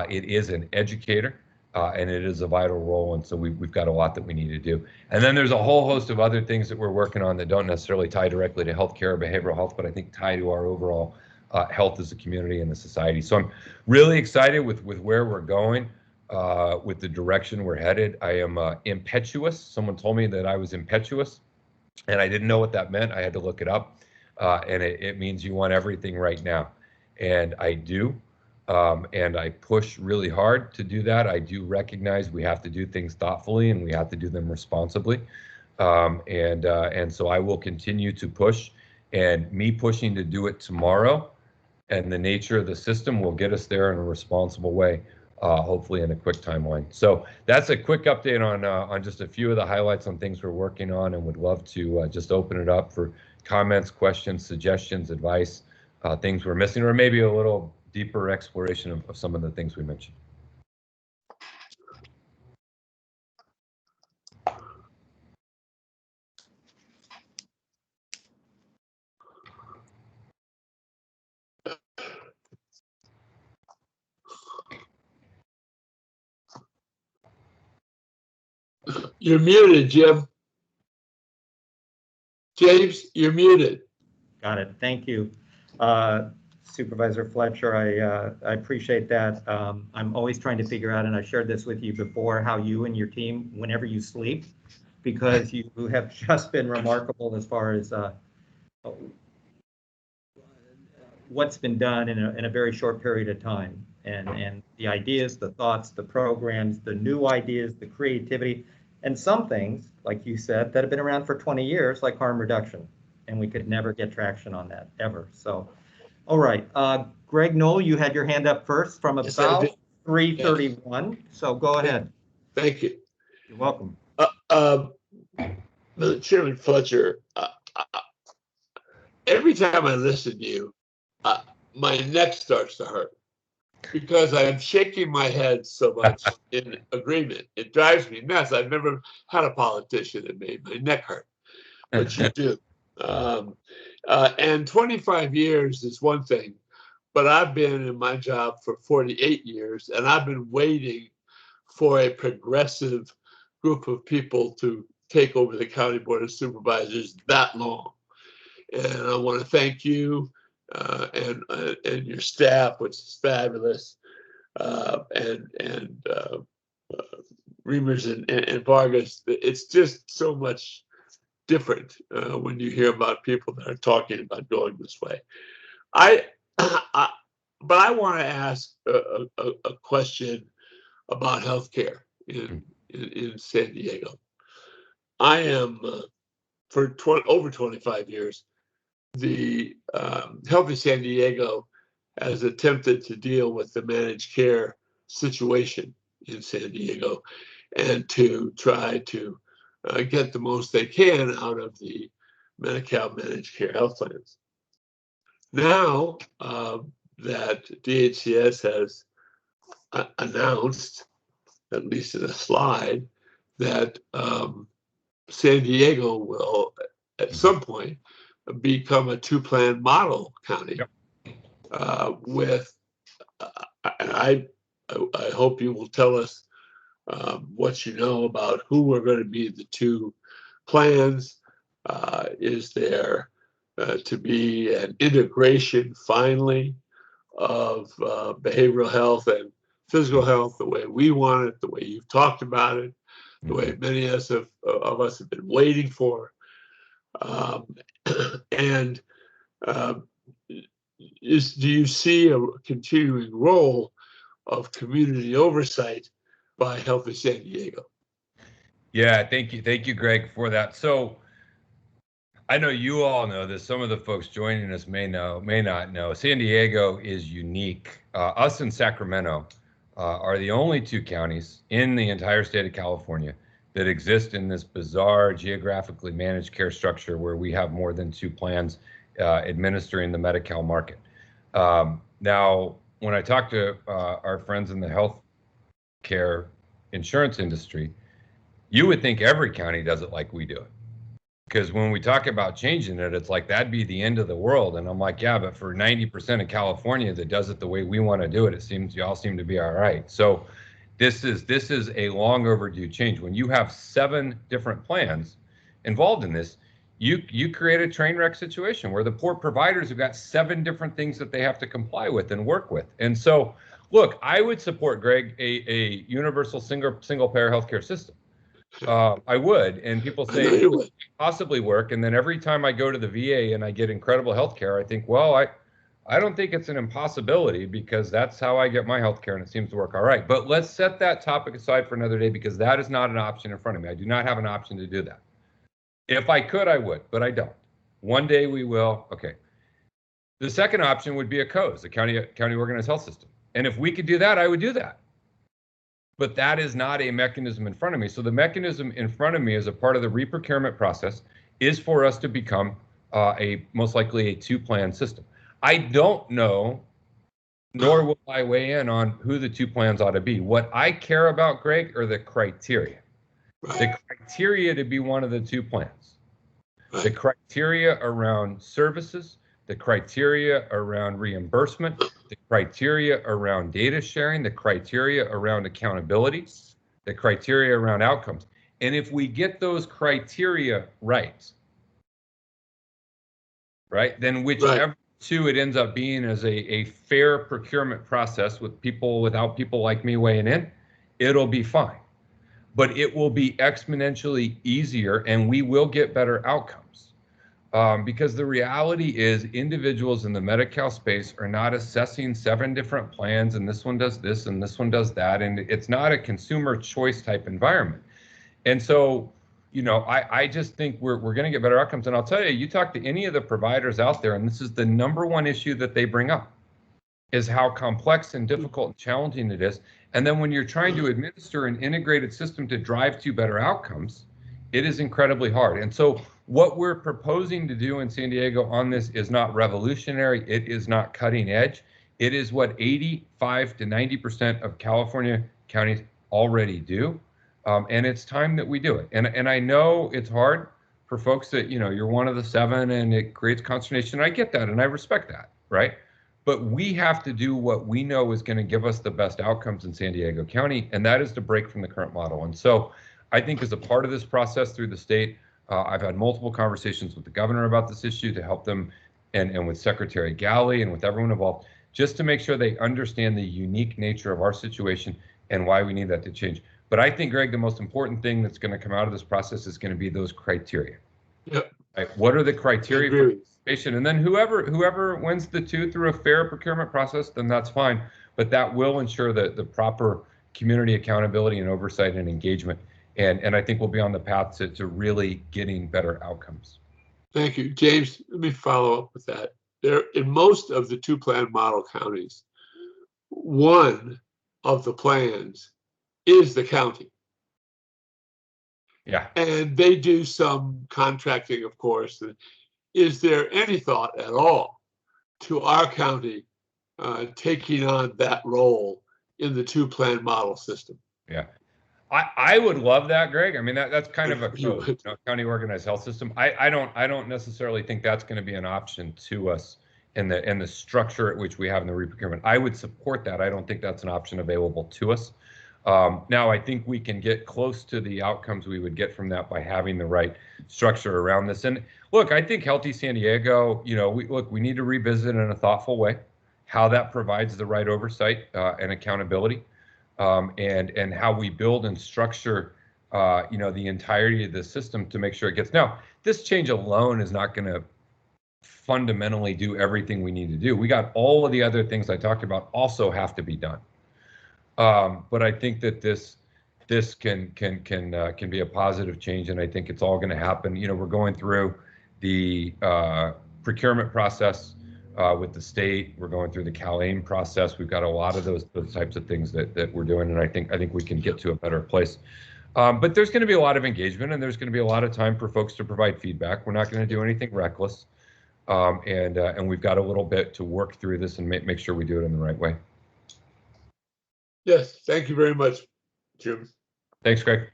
It is an educator, and it is a vital role. And so we've got a lot that we need to do. And then there's a whole host of other things that we're working on that don't necessarily tie directly to healthcare or behavioral health, but I think tie to our overall health as a community and the society. So I'm really excited with where we're going, with the direction we're headed. I am impetuous. Someone told me that I was impetuous, and I didn't know what that meant. I had to look it up, and it means you want everything right now. And I do. And I push really hard to do that. I do recognize we have to do things thoughtfully and we have to do them responsibly. And so I will continue to push, and me pushing to do it tomorrow and the nature of the system will get us there in a responsible way, hopefully in a quick timeline. So that's a quick update on just a few of the highlights on things we're working on, and would love to just open it up for comments, questions, suggestions, advice, things we're missing, or maybe a little deeper exploration of some of the things we mentioned. You're muted, Jim. James, you're muted. Got it. Thank you. Supervisor Fletcher, I appreciate that. I'm always trying to figure out, and I shared this with you before, how you and your team, whenever you sleep, because you have just been remarkable as far as what's been done in a very short period of time. And the ideas, the thoughts, the programs, the new ideas, the creativity, and some things, like you said, that have been around for 20 years, like harm reduction. And we could never get traction on that, ever. So, all right. Greg Knoll, you had your hand up first from Yes, I about did. 3:31. So go ahead. Thank you. You're welcome. Chairman Fletcher, every time I listen to you, my neck starts to hurt because I am shaking my head so much in agreement. It drives me nuts. I've never had a politician that made my neck hurt, but you do. And 25 years is one thing, but I've been in my job for 48 years, and I've been waiting for a progressive group of people to take over the County Board of Supervisors that long. And I want to thank you and your staff, which is fabulous, and Reimers and Vargas. It's just so much different when you hear about people that are talking about going this way. But I want to ask a question about healthcare in San Diego. I am for over 25 years. The Healthy San Diego has attempted to deal with the managed care situation in San Diego and to try to get the most they can out of the Medi-Cal managed care health plans. Now that DHCS has announced, at least in a slide, that San Diego will at some point become a two-plan model county. Yep. I hope you will tell us what you know about who are going to be the two plans. Is there to be an integration finally of behavioral health and physical health the way we want it, the way you've talked about it, the way many of us have been waiting for? And do you see a continuing role of community oversight by Healthy San Diego? Yeah, thank you, Greg, for that. So I know you all know this. Some of the folks joining us may not know. San Diego is unique. Us and Sacramento are the only two counties in the entire state of California that exist in this bizarre geographically managed care structure where we have more than two plans administering the Medi-Cal market. Now, when I talk to our friends in the health care insurance industry, you would think every county does it like we do it. Because when we talk about changing it, it's like that'd be the end of the world. And I'm like, yeah, but for 90% of California that does it the way we want to do it, it seems y'all seem to be all right. So this is a long overdue change. When you have 7 different plans involved in this, you create a train wreck situation where the poor providers have got 7 different things that they have to comply with and work with. And so, look, I would support, Greg, a universal single payer healthcare system. I would, and people say it could possibly work. And then every time I go to the VA and I get incredible healthcare, I think, well, I don't think it's an impossibility because that's how I get my healthcare and it seems to work all right. But let's set that topic aside for another day because that is not an option in front of me. I do not have an option to do that. If I could, I would, but I don't. One day we will. Okay. The second option would be a COS, a county organized health system. And if we could do that, I would do that. But that is not a mechanism in front of me. So the mechanism in front of me as a part of the reprocurement process is for us to become most likely a two-plan system. I don't know, nor will I weigh in on who the two plans ought to be. What I care about, Greg, are the criteria. Right. The criteria to be one of the two plans. Right. The criteria around services, the criteria around reimbursement, the criteria around data sharing, the criteria around accountability, the criteria around outcomes. And if we get those criteria right, then whichever two it ends up being as a fair procurement process with people, without people like me weighing in, it'll be fine. But it will be exponentially easier and we will get better outcomes. Because the reality is individuals in the Medi-Cal space are not assessing 7 different plans and this one does this and this one does that. And it's not a consumer choice type environment. And so, you know, I just think we're going to get better outcomes. And I'll tell you, you talk to any of the providers out there, and this is the #1 issue that they bring up, is how complex and difficult and challenging it is. And then when you're trying to administer an integrated system to drive to better outcomes, it is incredibly hard. And so what we're proposing to do in San Diego on this is not revolutionary. It is not cutting edge. It is what 85 to 90% of California counties already do. And it's time that we do it. And I know it's hard for folks that, you know, you're one of the 7 and it creates consternation. I get that and I respect that, right? But we have to do what we know is going to give us the best outcomes in San Diego County, and that is to break from the current model. And so I think as a part of this process through the state, I've had multiple conversations with the governor about this issue to help them, and with Secretary Galley and with everyone involved, just to make sure they understand the unique nature of our situation and why we need that to change. But I think, Greg, the most important thing that's going to come out of this process is going to be those criteria. Yep. Right? What are the criteria for participation? And then whoever wins the 2 through a fair procurement process, then that's fine. But that will ensure that the proper community accountability and oversight and engagement. And I think we'll be on the path to really getting better outcomes. Thank you. James, let me follow up with that. There, in most of the 2-plan model counties, one of the plans is the county. Yeah. And they do some contracting, of course. Is there any thought at all to our county taking on that role in the 2-plan model system? Yeah. I would love that, Greg. I mean, that's kind of a code, you know, county organized health system. I don't necessarily think that's going to be an option to us in the structure at which we have in the reprocurement. I would support that. I don't think that's an option available to us. Now, I think we can get close to the outcomes we would get from that by having the right structure around this. And look, I think Healthy San Diego, you know, we need to revisit in a thoughtful way how that provides the right oversight and accountability, and how we build and structure, you know, the entirety of the system to make sure it gets. Now, this change alone is not going to fundamentally do everything we need to do. We got all of the other things I talked about also have to be done. But I think that this can be a positive change, and I think it's all going to happen. You know, we're going through the procurement process with the state. We're going through the CalAIM process. We've got a lot of those types of things that we're doing, and I think we can get to a better place. But there's going to be a lot of engagement, and there's going to be a lot of time for folks to provide feedback. We're not going to do anything reckless, and we've got a little bit to work through this and make sure we do it in the right way. Yes, thank you very much, Jim. Thanks, Greg.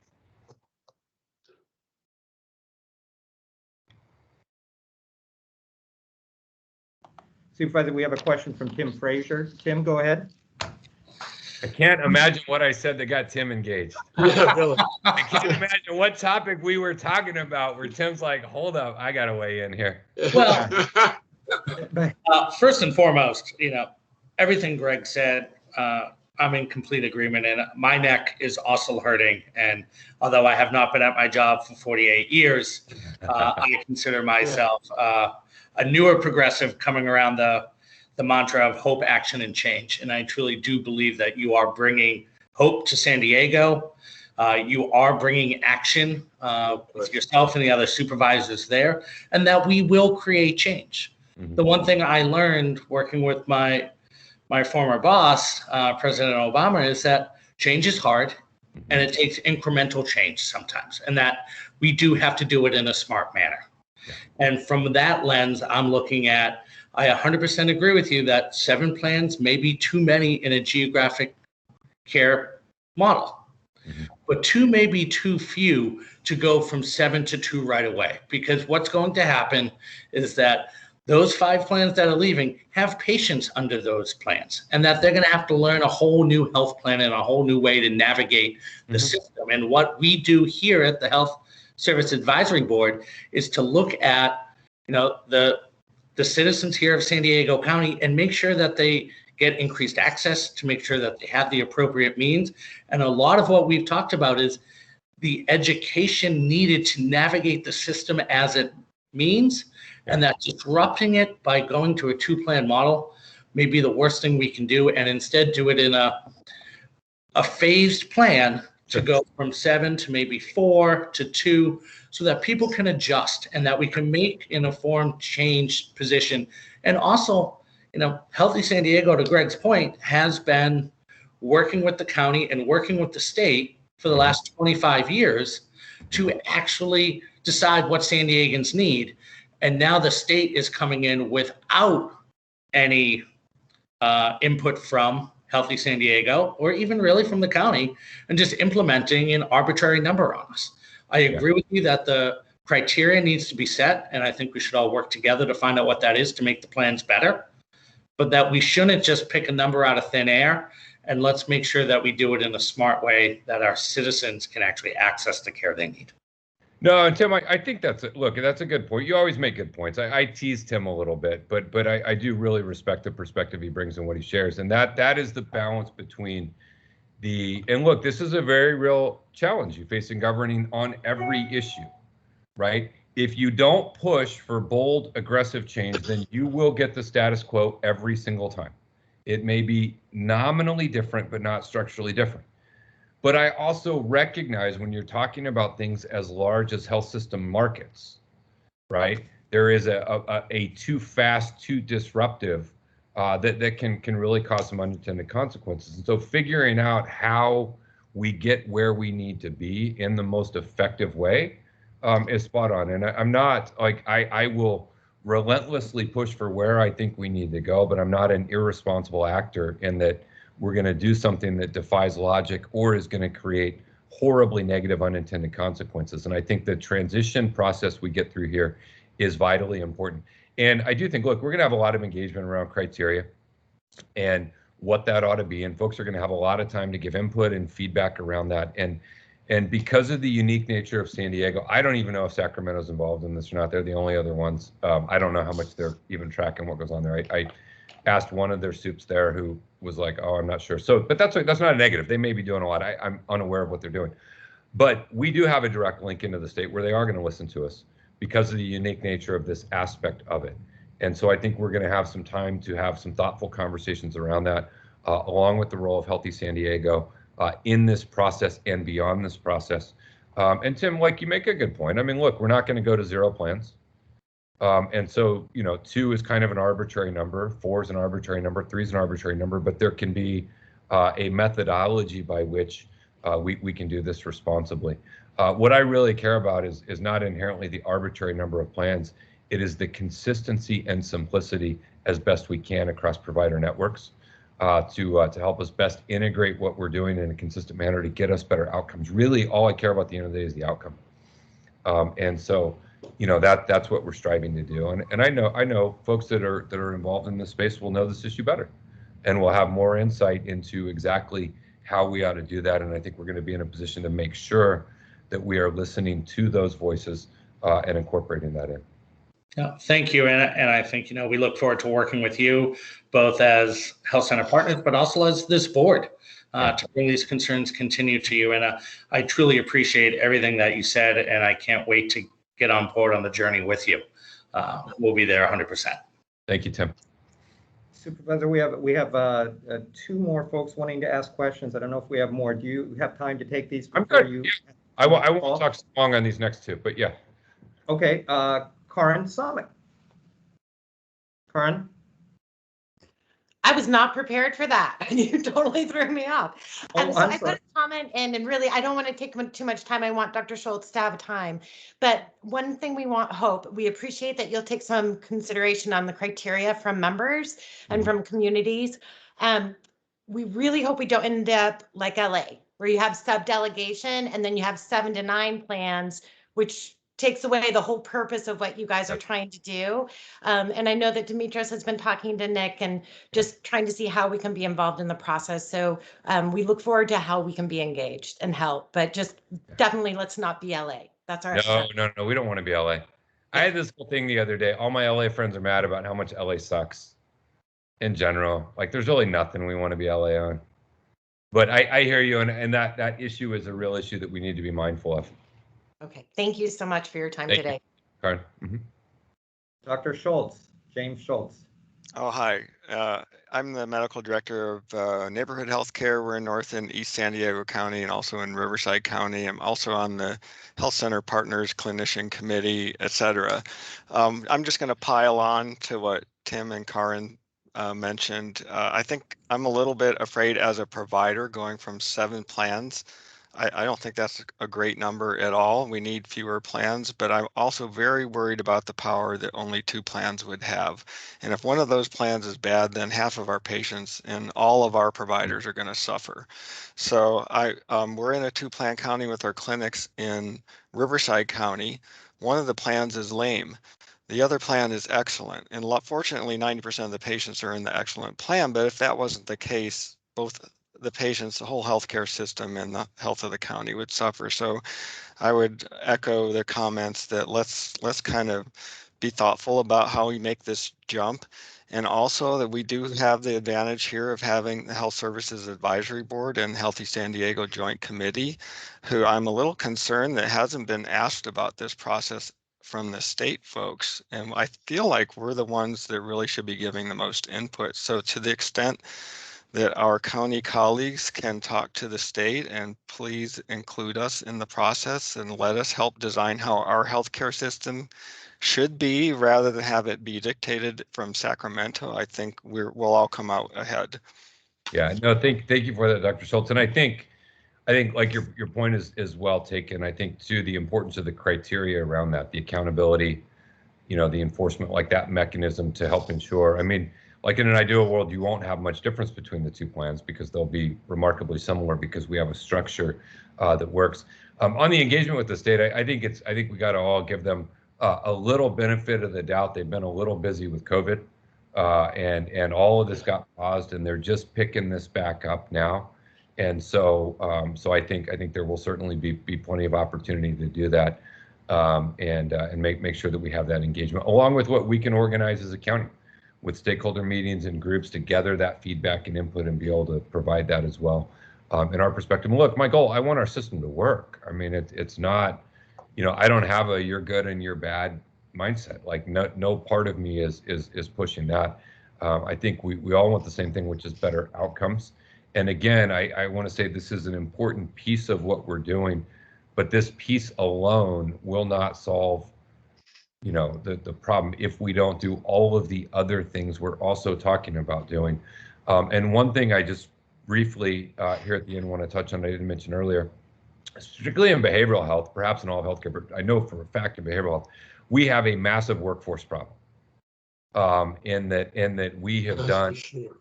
Supervisor, we have a question from Tim Frazier. Tim, go ahead. I can't imagine what I said that got Tim engaged. Yeah, really. I can't imagine what topic we were talking about where Tim's like, hold up, I got to weigh in here. Well, first and foremost, you know, everything Greg said, I'm in complete agreement, and my neck is also hurting. And although I have not been at my job for 48 years, I consider myself a newer progressive coming around the mantra of hope, action, and change. And I truly do believe that you are bringing hope to San Diego. You are bringing action with yourself and the other supervisors there, and that we will create change. Mm-hmm. The one thing I learned working with my former boss, President Obama, is that change is hard and it takes incremental change sometimes, and that we do have to do it in a smart manner. And from that lens, I'm looking at, I 100% agree with you that 7 plans may be too many in a geographic care model, but 2 may be too few to go from 7 to 2 right away. Because what's going to happen is that those 5 plans that are leaving have patients under those plans, and that they're going to have to learn a whole new health plan and a whole new way to navigate the system. And what we do here at the Health Service Advisory Board is to look at, the citizens here of San Diego County and make sure that they get increased access, to make sure that they have the appropriate means. And a lot of what we've talked about is the education needed to navigate the system as it means, and that disrupting it by going to a 2-plan model may be the worst thing we can do, and instead do it in a phased plan to go from 7 to maybe 4 to 2, so that people can adjust and that we can make an informed change position. And also, Healthy San Diego, to Greg's point, has been working with the county and working with the state for the last 25 years to actually decide what San Diegans need. And now the state is coming in without any input from Healthy San Diego, or even really from the county, and just implementing an arbitrary number on us. I agree with you that the criteria needs to be set, and I think we should all work together to find out what that is to make the plans better, but that we shouldn't just pick a number out of thin air, and let's make sure that we do it in a smart way that our citizens can actually access the care they need. No, and Tim, I think that's a good point. You always make good points. I tease Tim a little bit, but I do really respect the perspective he brings and what he shares. And that is the balance between and look, this is a very real challenge you face in governing on every issue, right? If you don't push for bold, aggressive change, then you will get the status quo every single time. It may be nominally different, but not structurally different. But I also recognize when you're talking about things as large as health system markets, right? There is a too fast, too disruptive that can really cause some unintended consequences. And so figuring out how we get where we need to be in the most effective way is spot on. And I'm not I will relentlessly push for where I think we need to go, but I'm not an irresponsible actor in that we're going to do something that defies logic or is going to create horribly negative unintended consequences. And I think the transition process we get through here is vitally important. And I do think, look, we're going to have a lot of engagement around criteria and what that ought to be. And folks are going to have a lot of time to give input and feedback around that. And because of the unique nature of San Diego, I don't even know if Sacramento's involved in this or not. They're the only other ones. I don't know how much they're even tracking what goes on there. I asked one of their soups there who was like, oh, I'm not sure. So, but that's not a negative. They may be doing a lot. I'm unaware of what they're doing. But we do have a direct link into the state where they are going to listen to us because of the unique nature of this aspect of it. And so I think we're going to have some time to have some thoughtful conversations around that, along with the role of Healthy San Diego in this process and beyond this process. And Tim, you make a good point. I mean, look, we're not going to go to 0 plans. And so, 2 is kind of an arbitrary number, 4 is an arbitrary number, 3 is an arbitrary number, but there can be a methodology by which we can do this responsibly. What I really care about is not inherently the arbitrary number of plans. It is the consistency and simplicity as best we can across provider networks to help us best integrate what we're doing in a consistent manner to get us better outcomes. Really, all I care about at the end of the day is the outcome. And so, that's what we're striving to do. And I know folks that are involved in this space will know this issue better and will have more insight into exactly how we ought to do that. And I think we're going to be in a position to make sure that we are listening to those voices and incorporating that in. Yeah, thank you. And I think, we look forward to working with you both as Health Center partners, but also as this board to bring these concerns continue to you. And I truly appreciate everything that you said, and I can't wait to get on board on the journey with you. We'll be there 100%. Thank you, Tim. Supervisor, we have 2 more folks wanting to ask questions. I don't know if we have more. Do you have time to take these? I'm good. Yeah. I won't talk so long on these next 2, but yeah. Okay, Karan Samik. Karan? I was not prepared for that. You totally threw me off. Oh, So I'm I sorry. put a comment in, and really, I don't want to take too much time. I want Dr. Schultz to have time. But one thing we appreciate that you'll take some consideration on the criteria from members and from communities. We really hope we don't end up like LA, where you have sub-delegation and then you have 7 to 9 plans, which takes away the whole purpose of what you guys are trying to do. And I know that Demetrius has been talking to Nick and just trying to see how we can be involved in the process. So we look forward to how we can be engaged and help, but just definitely let's not be LA. That's our No, we don't want to be LA. I had this whole thing the other day. All my LA friends are mad about how much LA sucks in general. Like there's really nothing we want to be LA on. But I hear you, and that issue is a real issue that we need to be mindful of. Okay, thank you so much for your time Thank you, today. Karen. Dr. Schultz, James Schultz. Oh, hi. I'm the medical director of neighborhood healthcare. We're in North and East San Diego County and also in Riverside County. I'm also on the Health Center Partners Clinician Committee, et cetera. I'm just going to pile on to what Tim and Karin mentioned. I think I'm a little bit afraid as a provider going from 7 plans. I don't think that's a great number at all. We need fewer plans, but I'm also very worried about the power that only 2 plans would have. And if one of those plans is bad, then half of our patients and all of our providers are going to suffer. So we're in a 2-plan county with our clinics in Riverside County. One of the plans is lame. The other plan is excellent. And fortunately, 90% of the patients are in the excellent plan. But if that wasn't the case, both the patients, the whole healthcare system, and the health of the county would suffer. So I would echo the comments that let's kind of be thoughtful about how we make this jump. And also that we do have the advantage here of having the Health Services Advisory Board and Healthy San Diego Joint Committee, who I'm a little concerned that hasn't been asked about this process from the state folks. And I feel like we're the ones that really should be giving the most input. So to the extent that our county colleagues can talk to the state and please include us in the process and let us help design how our healthcare system should be rather than have it be dictated from Sacramento. I think we'll all come out ahead. Yeah, no, thank you for that, Dr. Schultz. And I think like your point is well taken. I think too the importance of the criteria around that, the accountability, the enforcement, like that mechanism to help ensure. I mean, like in an ideal world, you won't have much difference between the 2 plans because they'll be remarkably similar because we have a structure that works. On the engagement with the state, I think we got to all give them a little benefit of the doubt. They've been a little busy with COVID, and all of this got paused, and they're just picking this back up now. And so I think there will certainly be plenty of opportunity to do that, and make sure that we have that engagement along with what we can organize as a county, with stakeholder meetings and groups to gather that feedback and input and be able to provide that as well. In our perspective, and look, my goal, I want our system to work. I mean, it's not, I don't have a you're good and you're bad mindset. Like no part of me is pushing that. I think we all want the same thing, which is better outcomes. And again, I want to say this is an important piece of what we're doing, but this piece alone will not solve the problem if we don't do all of the other things we're also talking about doing. And one thing I just briefly here at the end want to touch on, I didn't mention earlier, particularly in behavioral health, perhaps in all healthcare, but I know for a fact in behavioral health, we have a massive workforce problem. In that we have done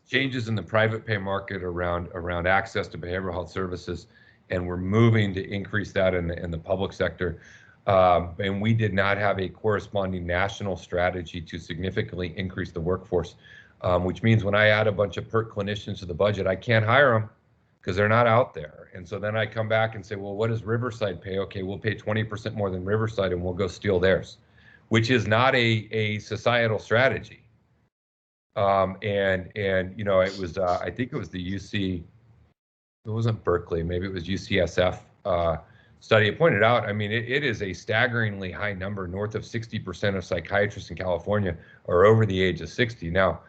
changes in the private pay market around access to behavioral health services, and we're moving to increase that in the public sector. And we did not have a corresponding national strategy to significantly increase the workforce, which means when I add a bunch of PERT clinicians to the budget, I can't hire them because they're not out there. And so then I come back and say, well, what does Riverside pay? Okay, we'll pay 20% more than Riverside and we'll go steal theirs, which is not a societal strategy. And it was, I think it was the UC, it wasn't Berkeley, maybe it was UCSF study. It pointed out, I mean, it is a staggeringly high number. North of 60% of psychiatrists in California are over the age of 60. Now,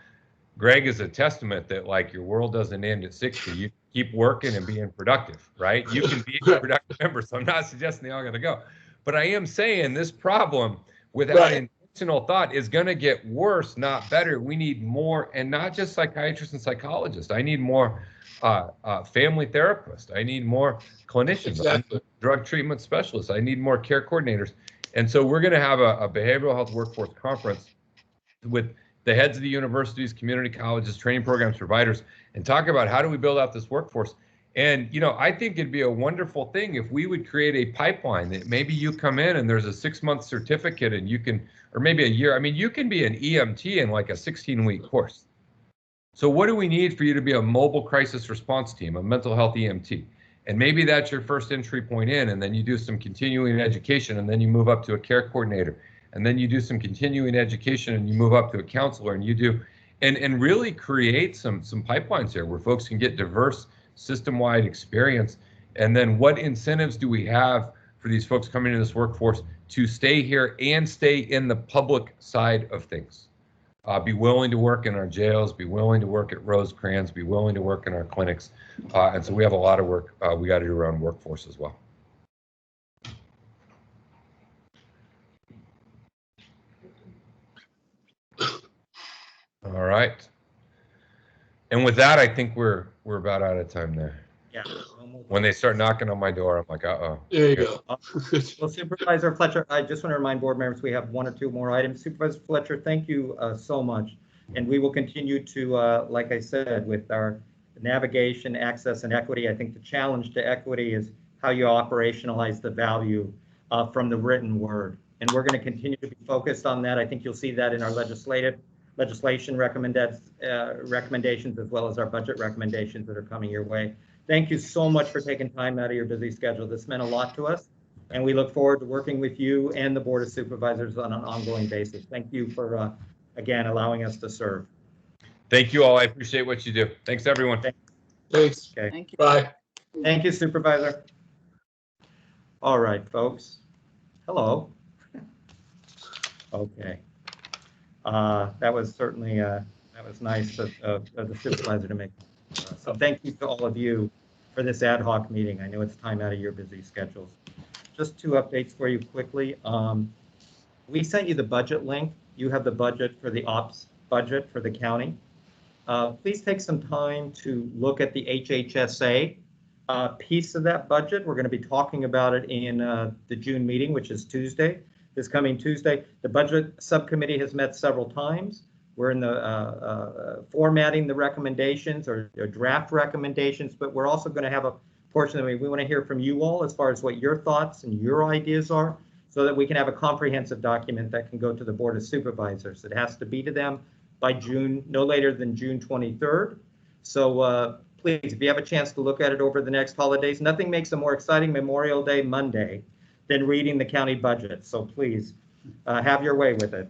Greg is a testament that like your world doesn't end at 60. You keep working and being productive, right? You can be a productive member. So I'm not suggesting they all got to go, but I am saying this problem without thought is going to get worse, not better. We need more, and not just psychiatrists and psychologists. I need more family therapists. I need more clinicians, Exactly. drug treatment specialists. I need more care coordinators. And so we're going to have a behavioral health workforce conference with the heads of the universities, community colleges, training programs, providers, and talk about how do we build out this workforce. And, you know, I think it'd be a wonderful thing if we would create a pipeline that maybe you come in and there's a 6-month certificate and you can, or maybe a year. I mean, you can be an EMT in like a 16-week course. So what do we need for you to be a mobile crisis response team, a mental health EMT? And maybe that's your first entry point in, and then you do some continuing education, and then you move up to a care coordinator, and then you do some continuing education, and you move up to a counselor, and you do, and really create some pipelines here where folks can get diverse system-wide experience. And then what incentives do we have for these folks coming into this workforce to stay here and stay in the public side of things? Be willing to work in our jails, be willing to work at Rosecrans, be willing to work in our clinics. And so we have a lot of work we got to do around workforce as well. All right. And with that, I think we're about out of time there. Yeah. When they start knocking on my door, I'm like, uh-oh. There you go. Well, Supervisor Fletcher, I just want to remind board members we have 1 or 2 more items. Supervisor Fletcher, thank you so much. And we will continue to, like I said, with our navigation, access, and equity. I think the challenge to equity is how you operationalize the value from the written word. And we're going to continue to be focused on that. I think you'll see that in our legislation recommendations, as well as our budget recommendations that are coming your way. Thank you so much for taking time out of your busy schedule. This meant a lot to us, and we look forward to working with you and the Board of Supervisors on an ongoing basis. Thank you for, again, allowing us to serve. Thank you all. I appreciate what you do. Thanks, everyone. Thanks. Okay. Thank you. Bye. Thank you, Supervisor. All right, folks. Hello. Okay. That was certainly, that was nice of the supervisor to make. So thank you to all of you for this ad hoc meeting. I know it's time out of your busy schedules. Just 2 updates for you quickly. We sent you the budget link. You have the budget for the ops budget for the county. Please take some time to look at the HHSA piece of that budget. We're going to be talking about it in the June meeting, which is Tuesday, this coming Tuesday. The budget subcommittee has met several times. We're in the formatting the recommendations or draft recommendations, but we're also going to have a portion of it. We want to hear from you all as far as what your thoughts and your ideas are, so that we can have a comprehensive document that can go to the Board of Supervisors. It has to be to them by June, no later than June 23rd. So please, if you have a chance to look at it over the next holidays, nothing makes a more exciting Memorial Day Monday than reading the county budget. So please have your way with it.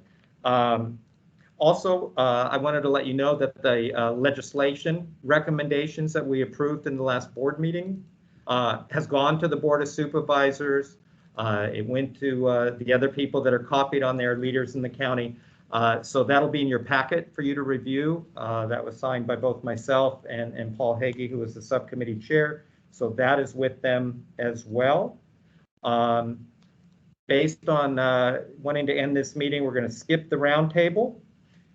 Also, I wanted to let you know that the legislation recommendations that we approved in the last board meeting has gone to the Board of Supervisors. It went to the other people that are copied on there, leaders in the county. So that'll be in your packet for you to review. That was signed by both myself and Paul Hagee, who was the subcommittee chair. So that is with them as well. Based on wanting to end this meeting, we're going to skip the roundtable.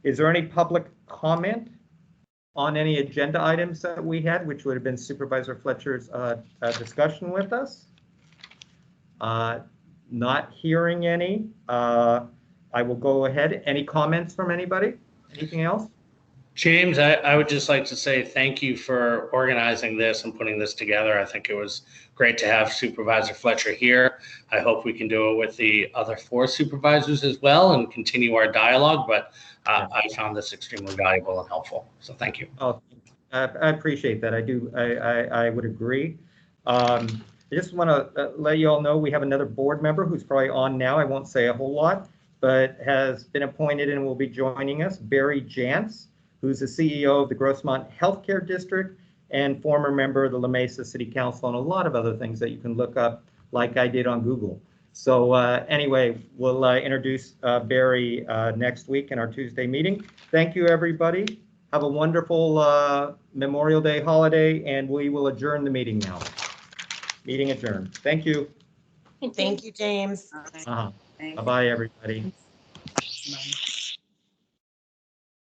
Is there any public comment on any agenda items that we had, which would have been Supervisor Fletcher's discussion with us? Not hearing any. I will go ahead. Any comments from anybody? Anything else? James, I would just like to say thank you for organizing this and putting this together. I think it was great to have Supervisor Fletcher here. I hope we can do it with the other 4 supervisors as well and continue our dialogue, but I found this extremely valuable and helpful. So thank you. Oh, I appreciate that. I would agree. I just want to let you all know we have another board member who's probably on now. I won't say a whole lot, but has been appointed and will be joining us, Barry Jantz, who's the CEO of the Grossmont Healthcare District and former member of the La Mesa City Council, and a lot of other things that you can look up like I did on Google. So anyway, we'll introduce Barry next week in our Tuesday meeting. Thank you, everybody. Have a wonderful Memorial Day holiday, and we will adjourn the meeting now. Meeting adjourned. Thank you. Thank you, James. Thank Bye-bye, you. everybody.